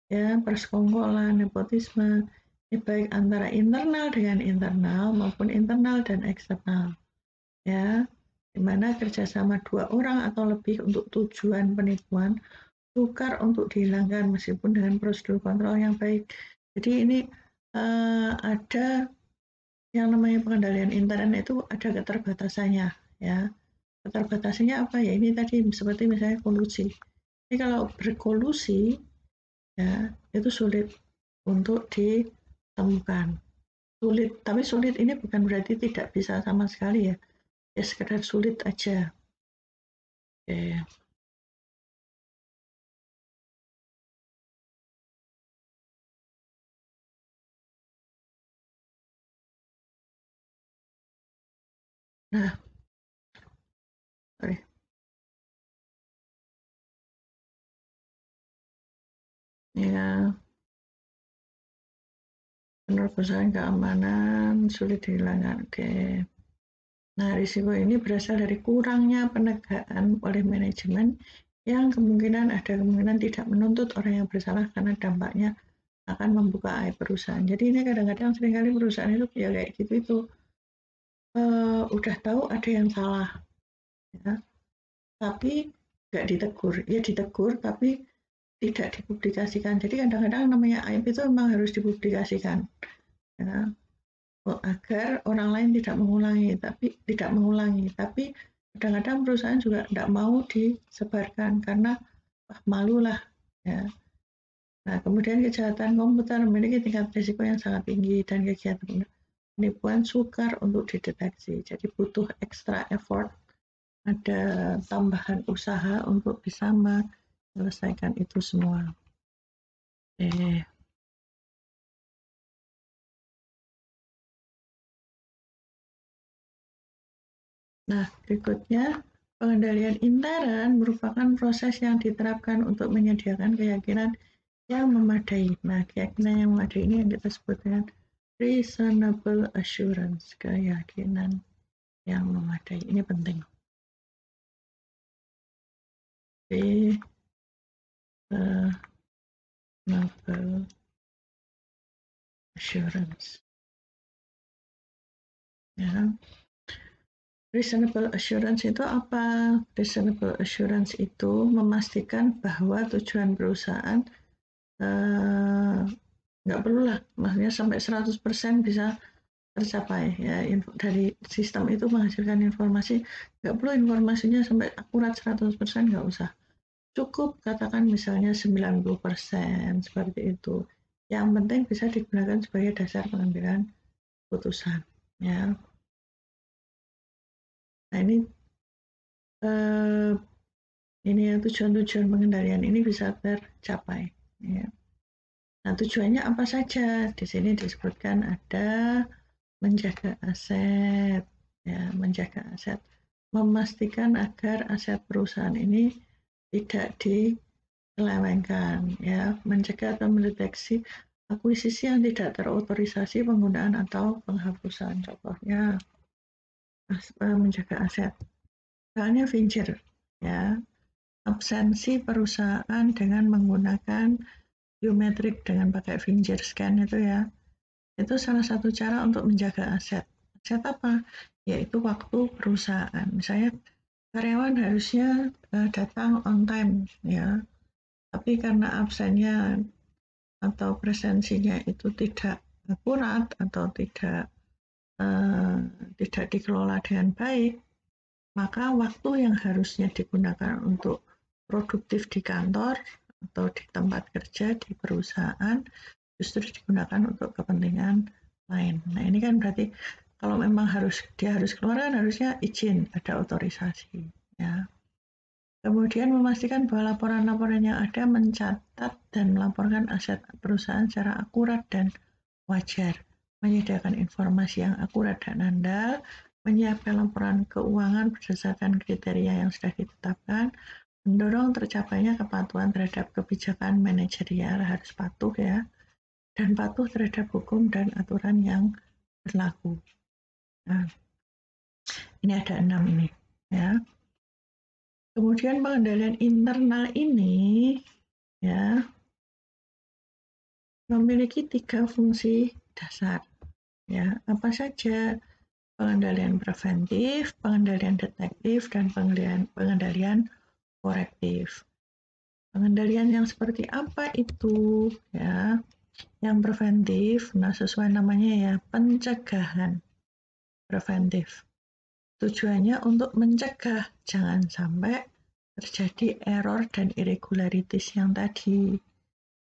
ya, persekongkolan, nepotisme, ini baik antara internal dengan internal maupun internal dan eksternal, ya, di mana kerjasama dua orang atau lebih untuk tujuan penipuan, sukar untuk dihilangkan meskipun dengan prosedur kontrol yang baik. Jadi ini ada yang namanya pengendalian internet itu ada keterbatasannya, ya. Keterbatasannya apa ya? Ini tadi seperti misalnya kolusi. Ini kalau berkolusi, ya itu sulit untuk ditemukan. Sulit, tapi sulit ini bukan berarti tidak bisa sama sekali ya. Ya sekedar sulit aja. Oke. Nah, sorry. Ya, penerobosan keamanan sulit dihilangkan. Oke. Nah, risiko ini berasal dari kurangnya penegakan oleh manajemen yang ada kemungkinan tidak menuntut orang yang bersalah karena dampaknya akan membuka aib perusahaan. Jadi ini kadang-kadang seringkali perusahaan itu ya kayak gitu itu udah tahu ada yang salah, ya, tapi nggak ditegur. Ya ditegur tapi tidak dipublikasikan. Jadi kadang-kadang namanya aib itu memang harus dipublikasikan, ya, agar orang lain tidak mengulangi. Tapi kadang-kadang perusahaan juga tidak mau disebarkan karena malu lah, ya. Nah, kemudian kejahatan komputer memiliki tingkat risiko yang sangat tinggi dan kegiatan penipuan sukar untuk dideteksi. Jadi butuh extra effort, ada tambahan usaha untuk bisa menyelesaikan itu semua. Nah, berikutnya, pengendalian intern merupakan proses yang diterapkan untuk menyediakan keyakinan yang memadai. Nah, keyakinan yang memadai ini yang kita sebut dengan reasonable assurance, keyakinan yang memadai. Ini penting. Reasonable assurance. Ya. Reasonable assurance itu apa? Reasonable assurance itu memastikan bahwa tujuan perusahaan nggak perlulah, maksudnya sampai 100% bisa tercapai ya. Dari sistem itu menghasilkan informasi, nggak perlu informasinya sampai akurat 100%, nggak usah, cukup katakan misalnya 90% seperti itu. Yang penting bisa digunakan sebagai dasar pengambilan putusan ya. Nah ini ya, tujuan-tujuan pengendalian ini bisa tercapai ya. Nah, tujuannya apa saja? Di sini disebutkan ada menjaga aset, ya, menjaga aset, memastikan agar aset perusahaan ini tidak diselewengkan, ya, mencegah atau mendeteksi akuisisi yang tidak terotorisasi, penggunaan atau penghapusan. Contohnya menjaga aset, misalnya Fincher, ya, absensi perusahaan dengan menggunakan biometrik dengan pakai finger scan itu ya, itu salah satu cara untuk menjaga aset. Aset apa? Yaitu waktu perusahaan. Misalnya karyawan harusnya datang on time ya, tapi karena absennya atau presensinya itu tidak akurat atau tidak dikelola dengan baik, maka waktu yang harusnya digunakan untuk produktif di kantor atau di tempat kerja di perusahaan justru digunakan untuk kepentingan lain. Nah, ini kan berarti kalau memang dia harus keluar kan harusnya izin, ada otorisasi ya. Kemudian memastikan bahwa laporan-laporan yang ada mencatat dan melaporkan aset perusahaan secara akurat dan wajar, menyediakan informasi yang akurat dan andal, menyiapkan laporan keuangan berdasarkan kriteria yang sudah ditetapkan, mendorong tercapainya kepatuhan terhadap kebijakan manajerial, harus patuh ya, dan patuh terhadap hukum dan aturan yang berlaku. Nah, ini ada 6 ini ya. Kemudian pengendalian internal ini ya memiliki 3 fungsi dasar ya. Apa saja? Pengendalian preventif, pengendalian detektif, dan pengendalian korektif. Pengendalian yang seperti apa itu ya? Yang preventif, nah sesuai namanya ya, pencegahan preventif. Tujuannya untuk mencegah jangan sampai terjadi error dan irregularities yang tadi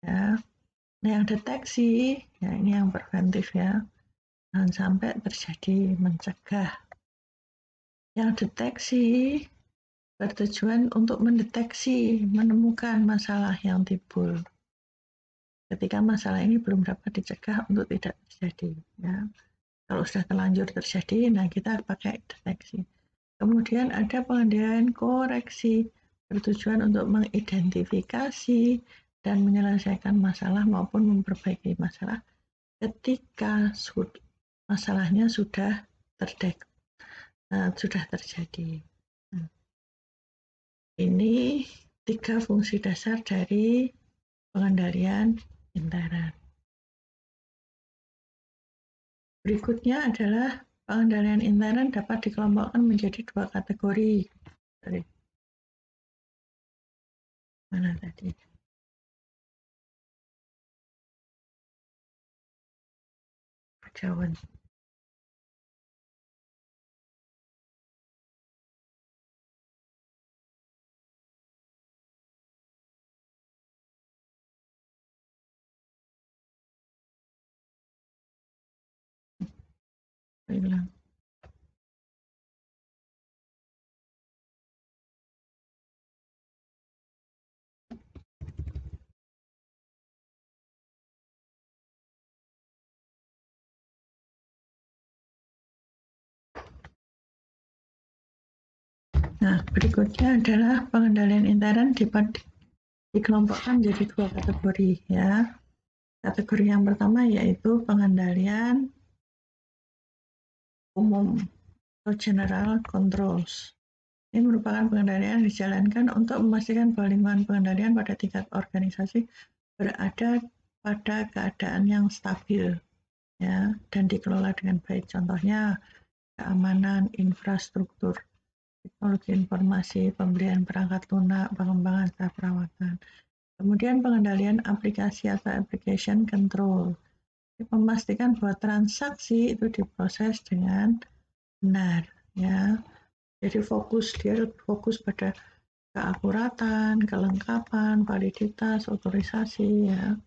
ya. Nah, yang deteksi ya ini yang preventif ya, jangan sampai terjadi mencegah. Yang deteksi bertujuan untuk mendeteksi, menemukan masalah yang timbul ketika masalah ini belum dapat dicegah untuk tidak terjadi ya. Kalau sudah terlanjur terjadi, nah kita pakai deteksi. Kemudian ada pengendalian koreksi, bertujuan untuk mengidentifikasi dan menyelesaikan masalah maupun memperbaiki masalah ketika masalahnya sudah terjadi. Ini 3 fungsi dasar dari pengendalian intern. Berikutnya adalah pengendalian intern dapat dikelompokkan menjadi 2 kategori. Mana tadi? Kejauhan. Hilang. Nah, berikutnya adalah pengendalian intern dikelompokkan menjadi 2 kategori ya. Kategori yang pertama yaitu pengendalian umum atau general controls. Ini merupakan pengendalian yang dijalankan untuk memastikan bahwa lingkungan pengendalian pada tingkat organisasi berada pada keadaan yang stabil ya dan dikelola dengan baik. Contohnya keamanan infrastruktur, teknologi informasi, pembelian perangkat lunak, pengembangan staf perawatan. Kemudian pengendalian aplikasi atau application control. memastikan bahwa transaksi itu diproses dengan benar, ya. Jadi dia fokus pada keakuratan, kelengkapan, validitas, otorisasi, ya.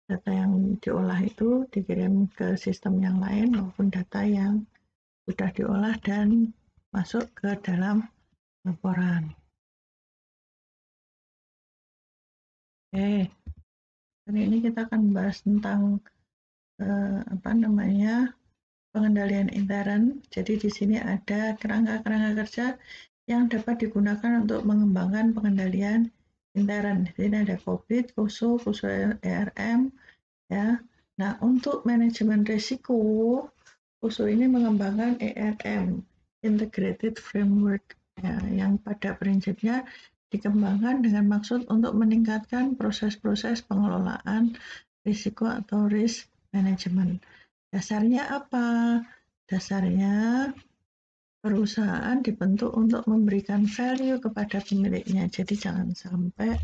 Data yang diolah itu dikirim ke sistem yang lain maupun data yang sudah diolah dan masuk ke dalam laporan. Oke, hari ini kita akan membahas tentang pengendalian intern. Jadi di sini ada kerangka-kerangka kerja yang dapat digunakan untuk mengembangkan pengendalian intern. Di sini ada COVID, KUSU ERM, ya. Nah, untuk manajemen risiko, KUSU ini mengembangkan ERM, Integrated Framework, ya, yang pada prinsipnya dikembangkan dengan maksud untuk meningkatkan proses-proses pengelolaan risiko atau risk management. Dasarnya apa? Dasarnya perusahaan dibentuk untuk memberikan value kepada pemiliknya. Jadi jangan sampai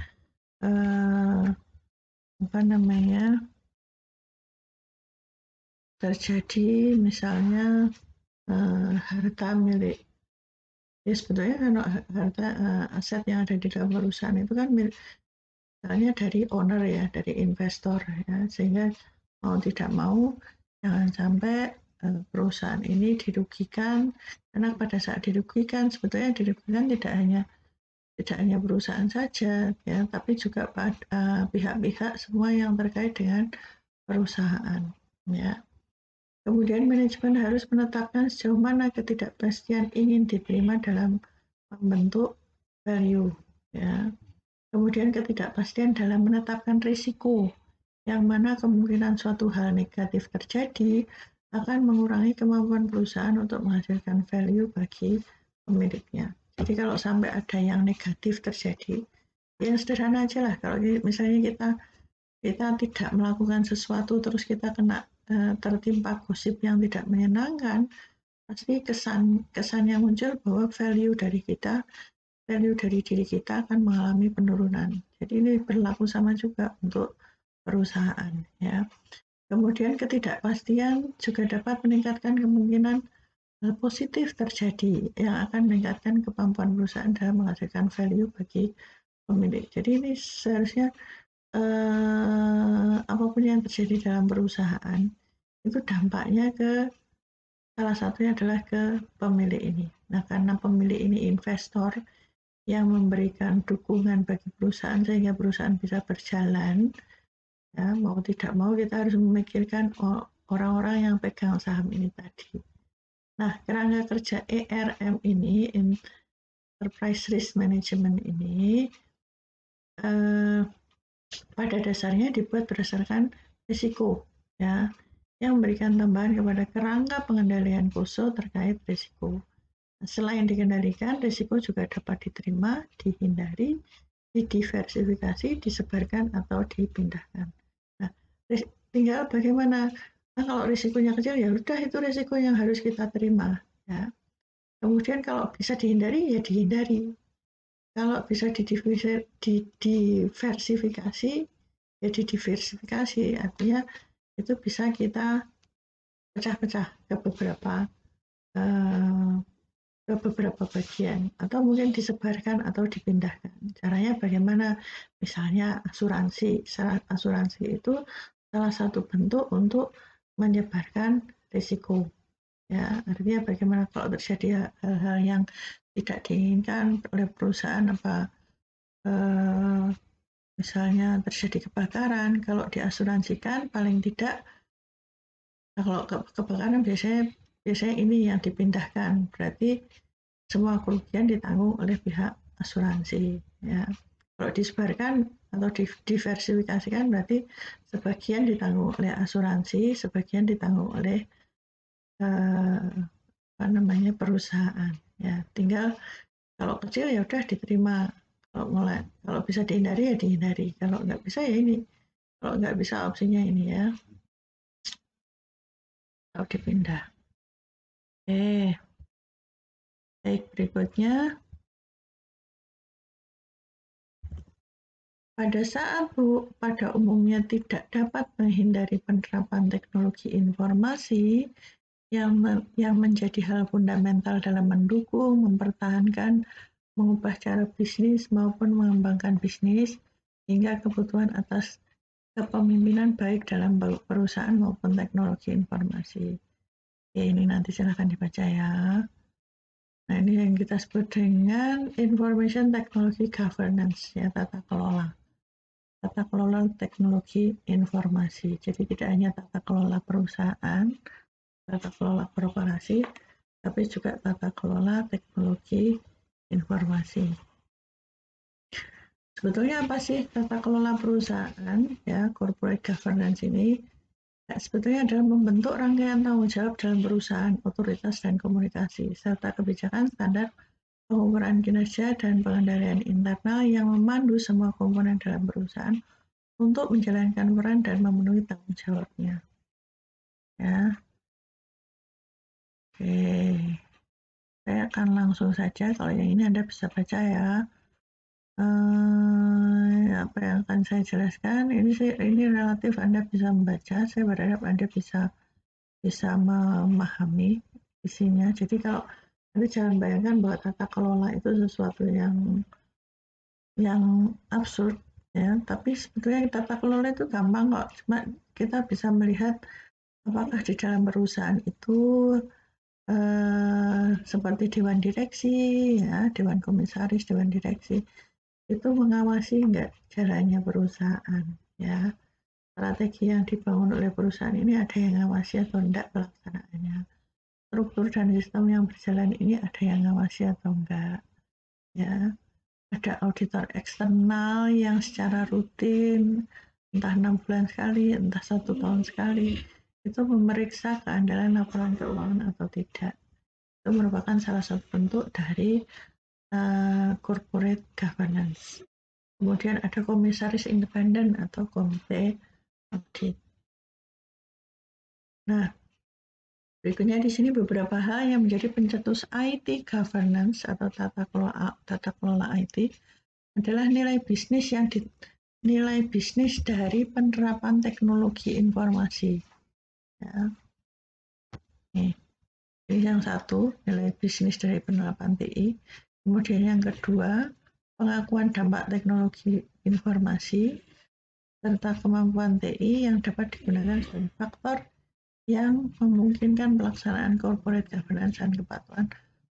terjadi misalnya harta milik. Ya sebetulnya kalau harta aset yang ada di dalam perusahaan itu kan misalnya dari owner, ya, dari investor, ya, sehingga mau tidak mau jangan sampai perusahaan ini dirugikan, karena pada saat dirugikan sebetulnya dirugikan tidak hanya perusahaan saja, ya, tapi juga pihak-pihak semua yang terkait dengan perusahaan, ya. Kemudian manajemen harus menetapkan sejauh mana ketidakpastian ingin diterima dalam membentuk value, ya. Kemudian ketidakpastian dalam menetapkan risiko, yang mana kemungkinan suatu hal negatif terjadi akan mengurangi kemampuan perusahaan untuk menghasilkan value bagi pemiliknya. Jadi kalau sampai ada yang negatif terjadi, yang sederhana aja lah, kalau misalnya kita tidak melakukan sesuatu terus kita kena tertimpa gosip yang tidak menyenangkan, pasti kesan yang muncul bahwa value dari diri kita akan mengalami penurunan. Jadi ini berlaku sama juga untuk perusahaan, ya. Kemudian ketidakpastian juga dapat meningkatkan kemungkinan hal positif terjadi yang akan meningkatkan kemampuan perusahaan dalam menghasilkan value bagi pemilik. Jadi ini seharusnya apapun yang terjadi dalam perusahaan itu dampaknya salah satunya adalah ke pemilik ini. Nah, karena pemilik ini investor yang memberikan dukungan bagi perusahaan sehingga perusahaan bisa berjalan, ya, mau tidak mau kita harus memikirkan orang-orang yang pegang saham ini tadi. Nah, kerangka kerja ERM ini, Enterprise Risk Management ini, pada dasarnya dibuat berdasarkan risiko, ya, yang memberikan tambahan kepada kerangka pengendalian KUSU terkait risiko. Selain dikendalikan, risiko juga dapat diterima, dihindari, didiversifikasi, disebarkan, atau dipindahkan. Nah, tinggal bagaimana. Nah, kalau risikonya kecil, ya udah itu risiko yang harus kita terima, ya. Kemudian kalau bisa dihindari, ya dihindari. Kalau bisa didiversifikasi, ya didiversifikasi. Artinya itu bisa kita pecah-pecah ke beberapa bagian, atau mungkin disebarkan atau dipindahkan. Caranya bagaimana? Misalnya asuransi itu salah satu bentuk untuk menyebarkan risiko, ya. Artinya bagaimana kalau terjadi hal-hal yang tidak diinginkan oleh perusahaan, misalnya terjadi kebakaran, kalau diasuransikan paling tidak, kalau kebakaran biasanya ini yang dipindahkan, berarti semua kerugian ditanggung oleh pihak asuransi, ya. Kalau disebarkan atau diversifikasikan berarti sebagian ditanggung oleh asuransi, sebagian ditanggung oleh perusahaan, ya. Tinggal kalau kecil ya udah diterima, kalau bisa dihindari ya dihindari, kalau nggak bisa ya ini, kalau nggak bisa opsinya ini, ya, kalau dipindah. Baik, berikutnya pada saat pada umumnya tidak dapat menghindari penerapan teknologi informasi yang menjadi hal fundamental dalam mendukung, mempertahankan, mengubah cara bisnis maupun mengembangkan bisnis hingga kebutuhan atas kepemimpinan baik dalam perusahaan maupun teknologi informasi. Oke, ini nanti silahkan dibaca ya. Nah, ini yang kita sebut dengan Information Technology Governance, ya, tata kelola teknologi informasi. Jadi tidak hanya tata kelola perusahaan, tata kelola korporasi, tapi juga tata kelola teknologi informasi. Sebetulnya apa sih tata kelola perusahaan, ya, corporate governance ini? Ya, sebetulnya adalah membentuk rangkaian tanggung jawab dalam perusahaan, otoritas dan komunikasi, serta kebijakan standar pengukuran kinerja dan pengendalian internal yang memandu semua komponen dalam perusahaan untuk menjalankan peran dan memenuhi tanggung jawabnya. Ya, oke. Saya akan langsung saja, kalau yang ini Anda bisa baca ya. Apa yang akan saya jelaskan, ini relatif Anda bisa membaca, saya berharap Anda bisa memahami isinya. Jadi kalau Anda jangan bayangkan bahwa tata kelola itu sesuatu yang absurd, ya, tapi sebetulnya tata kelola itu gampang kok, cuma kita bisa melihat apakah di dalam perusahaan itu seperti dewan direksi, ya, dewan komisaris, dewan direksi itu mengawasi enggak jalannya perusahaan, ya, strategi yang dibangun oleh perusahaan ini ada yang ngawasi atau enggak pelaksanaannya, struktur dan sistem yang berjalan ini ada yang ngawasi atau enggak, ya. Ada auditor eksternal yang secara rutin, entah 6 bulan sekali, entah 1 tahun sekali, itu memeriksa keandalan laporan keuangan atau tidak. Itu merupakan salah satu bentuk dari corporate governance. Kemudian ada komisaris independen atau komite audit. Nah, berikutnya di sini beberapa hal yang menjadi pencetus IT governance atau tata kelola IT adalah nilai bisnis dari penerapan teknologi informasi. Ya. Ini yang satu, nilai bisnis dari penerapan TI. Kemudian yang kedua, pengakuan dampak teknologi informasi serta kemampuan TI yang dapat digunakan sebagai faktor yang memungkinkan pelaksanaan corporate governance dan kepatuhan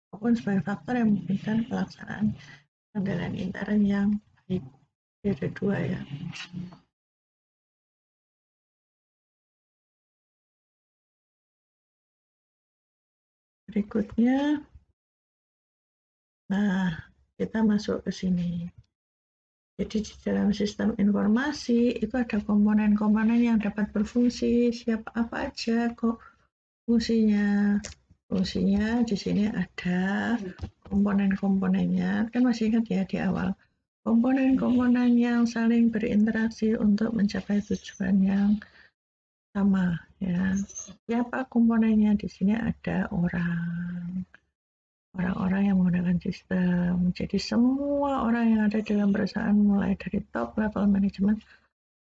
maupun sebagai faktor yang memungkinkan pelaksanaan pengendalian intern yang baik. Ada dua ya. Berikutnya, nah, kita masuk ke sini. Jadi di dalam sistem informasi itu ada komponen-komponen yang dapat berfungsi, siapa apa aja kok fungsinya. Fungsinya di sini ada komponen-komponennya, kan masih ingat ya di awal. Komponen-komponen yang saling berinteraksi untuk mencapai tujuan yang sama, ya. Siapa komponennya? Di sini ada orang-orang yang menggunakan sistem. Jadi semua orang yang ada dalam perusahaan mulai dari top level manajemen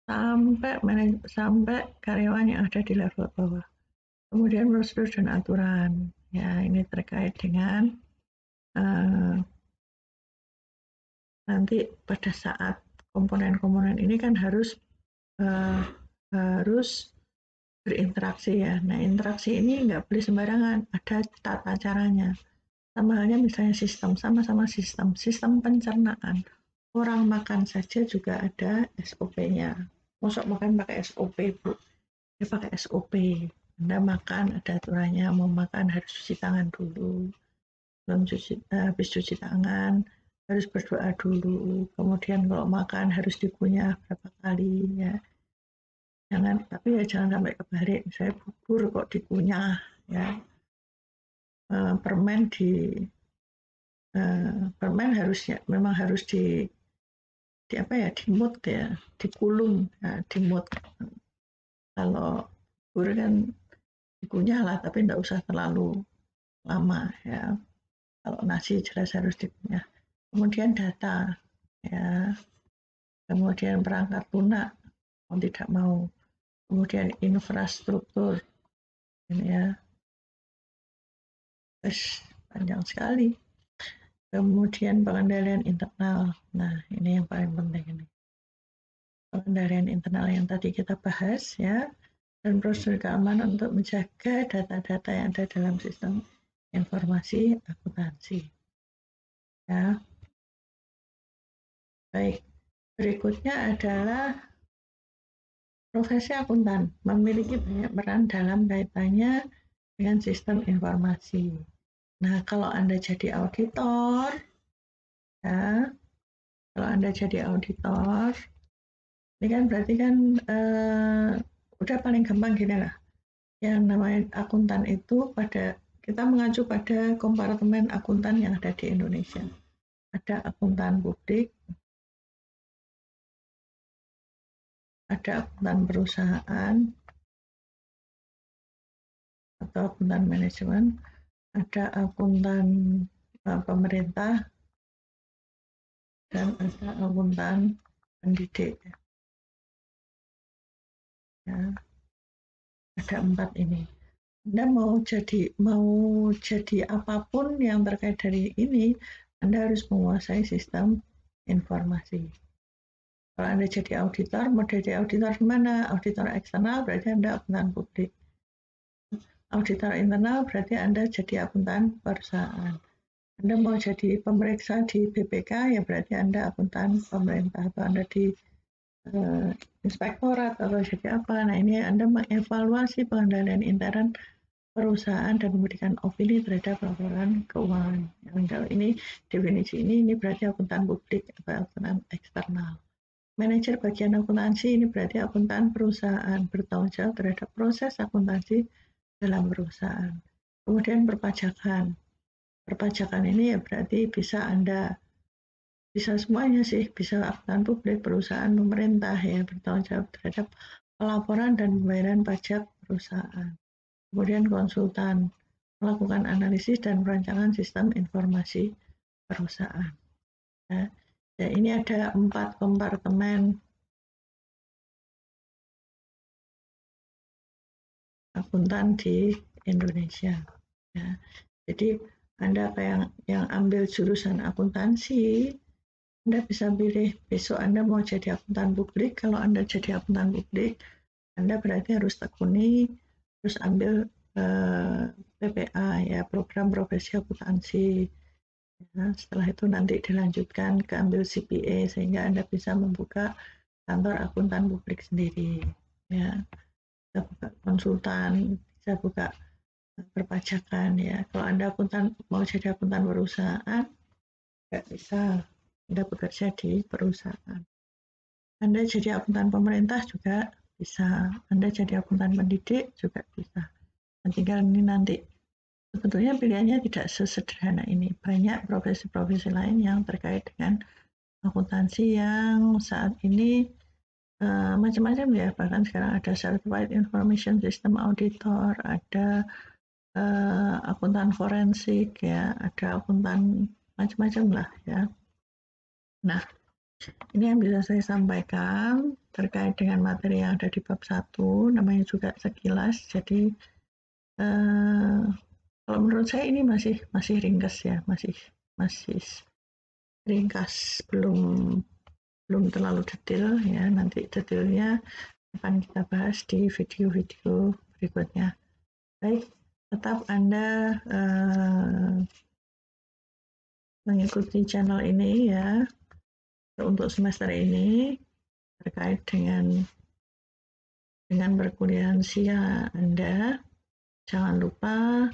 sampai karyawan yang ada di level bawah. Kemudian prosedur dan aturan. Ya, ini terkait dengan nanti pada saat komponen-komponen ini kan harus berinteraksi ya. Nah, interaksi ini nggak boleh sembarangan, ada tata caranya. Sama halnya misalnya sama-sama sistem pencernaan. Orang makan saja juga ada SOP-nya. Masuk makan pakai SOP, Bu. Ya pakai SOP. Anda makan ada aturannya, mau makan harus cuci tangan dulu. Habis cuci tangan harus berdoa dulu. Kemudian kalau makan harus dikunyah berapa kali ya. Tapi ya jangan sampai kebalik. Misalnya bubur kok dikunyah ya. Permen harusnya memang harus di dimut ya, dikulung ya, dimut. Kalau bubur kan dikunyah lah, tapi tidak usah terlalu lama ya. Kalau nasi jelas harus dikunyah. Kemudian data ya, kemudian perangkat lunak, mau tidak mau, kemudian infrastruktur, ini ya, panjang sekali. Kemudian pengendalian internal, nah ini yang paling penting ini. Pengendalian internal yang tadi kita bahas ya, dan prosedur keamanan untuk menjaga data-data yang ada dalam sistem informasi akuntansi. Ya. Baik, berikutnya adalah profesi akuntan memiliki banyak peran dalam kaitannya dengan sistem informasi. Nah, kalau Anda jadi auditor, ya, kalau Anda jadi auditor, ini kan berarti kan udah paling gampang gini lah. Yang namanya akuntan itu kita mengacu pada kompartemen akuntan yang ada di Indonesia. Ada akuntan publik, ada akuntan perusahaan, atau akuntan manajemen, ada akuntan pemerintah, dan ada akuntan pendidik. Ya, ada 4 ini. Anda mau jadi apapun yang terkait dari ini, Anda harus menguasai sistem informasi. Kalau Anda jadi auditor, mau jadi auditor di mana? Auditor eksternal berarti Anda akuntan publik. Auditor internal berarti Anda jadi akuntan perusahaan. Anda mau jadi pemeriksa di BPK, ya berarti Anda akuntan pemerintah, atau Anda di inspektorat, atau jadi apa. Nah, ini Anda mengevaluasi pengendalian intern perusahaan dan memberikan opini terhadap laporan keuangan. Kalau ini definisi ini berarti akuntan publik atau akuntan eksternal. Manajer bagian akuntansi ini berarti akuntan perusahaan, bertanggung jawab terhadap proses akuntansi dalam perusahaan. Kemudian perpajakan. Perpajakan ini ya berarti bisa semuanya sih, bisa akuntan publik, perusahaan, pemerintah ya, bertanggung jawab terhadap pelaporan dan pembayaran pajak perusahaan. Kemudian konsultan, melakukan analisis dan perancangan sistem informasi perusahaan. Ya, ini ada 4 kompartemen akuntan di Indonesia. Ya, jadi Anda yang ambil jurusan akuntansi, Anda bisa pilih besok Anda mau jadi akuntan publik. Kalau Anda jadi akuntan publik, Anda berarti harus tekuni, terus ambil PPA ya, program profesi akuntansi. Ya, setelah itu nanti dilanjutkan ke ambil CPA sehingga Anda bisa membuka kantor akuntan publik sendiri. Ya, bisa buka konsultan, bisa buka perpajakan ya. Kalau Anda mau jadi akuntan perusahaan, nggak bisa. Anda bekerja di perusahaan. Anda jadi akuntan pemerintah juga bisa. Anda jadi akuntan pendidik juga bisa. Tinggal ini nanti. Sebetulnya pilihannya tidak sesederhana ini. Banyak profesi-profesi lain yang terkait dengan akuntansi yang saat ini macam-macam ya. Bahkan sekarang ada Certified Information System Auditor, ada akuntan forensik ya, ada akuntan macam-macam lah ya. Nah, ini yang bisa saya sampaikan terkait dengan materi yang ada di bab 1, namanya juga sekilas. Jadi kalau menurut saya ini masih ringkas ya, masih ringkas, belum terlalu detail ya. Nanti detailnya akan kita bahas di video-video berikutnya. Baik, tetap Anda mengikuti channel ini ya untuk semester ini terkait dengan perkuliahan SIA Anda. Jangan lupa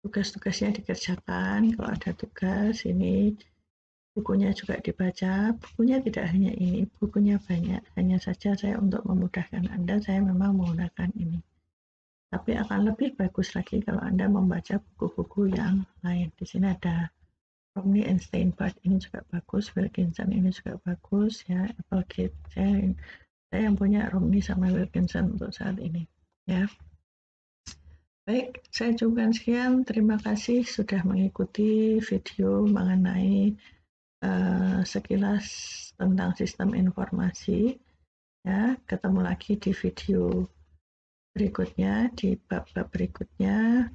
tugas-tugasnya dikerjakan. Kalau ada tugas ini, bukunya juga dibaca. Bukunya tidak hanya ini, bukunya banyak. Hanya saja saya untuk memudahkan Anda, saya memang menggunakan ini. Tapi akan lebih bagus lagi kalau Anda membaca buku-buku yang lain. Di sini ada Romney and Steinbart, ini juga bagus. Wilkinson ini juga bagus ya. Applegate, saya yang punya Romney sama Wilkinson untuk saat ini ya. Baik, saya cukupkan sekian. Terima kasih sudah mengikuti video mengenai sekilas tentang sistem informasi. Ya, ketemu lagi di video berikutnya, di bab-bab berikutnya.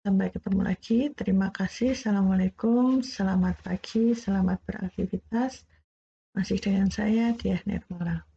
Sampai ketemu lagi. Terima kasih. Assalamualaikum. Selamat pagi. Selamat beraktivitas. Masih dengan saya, Diah Nirmala.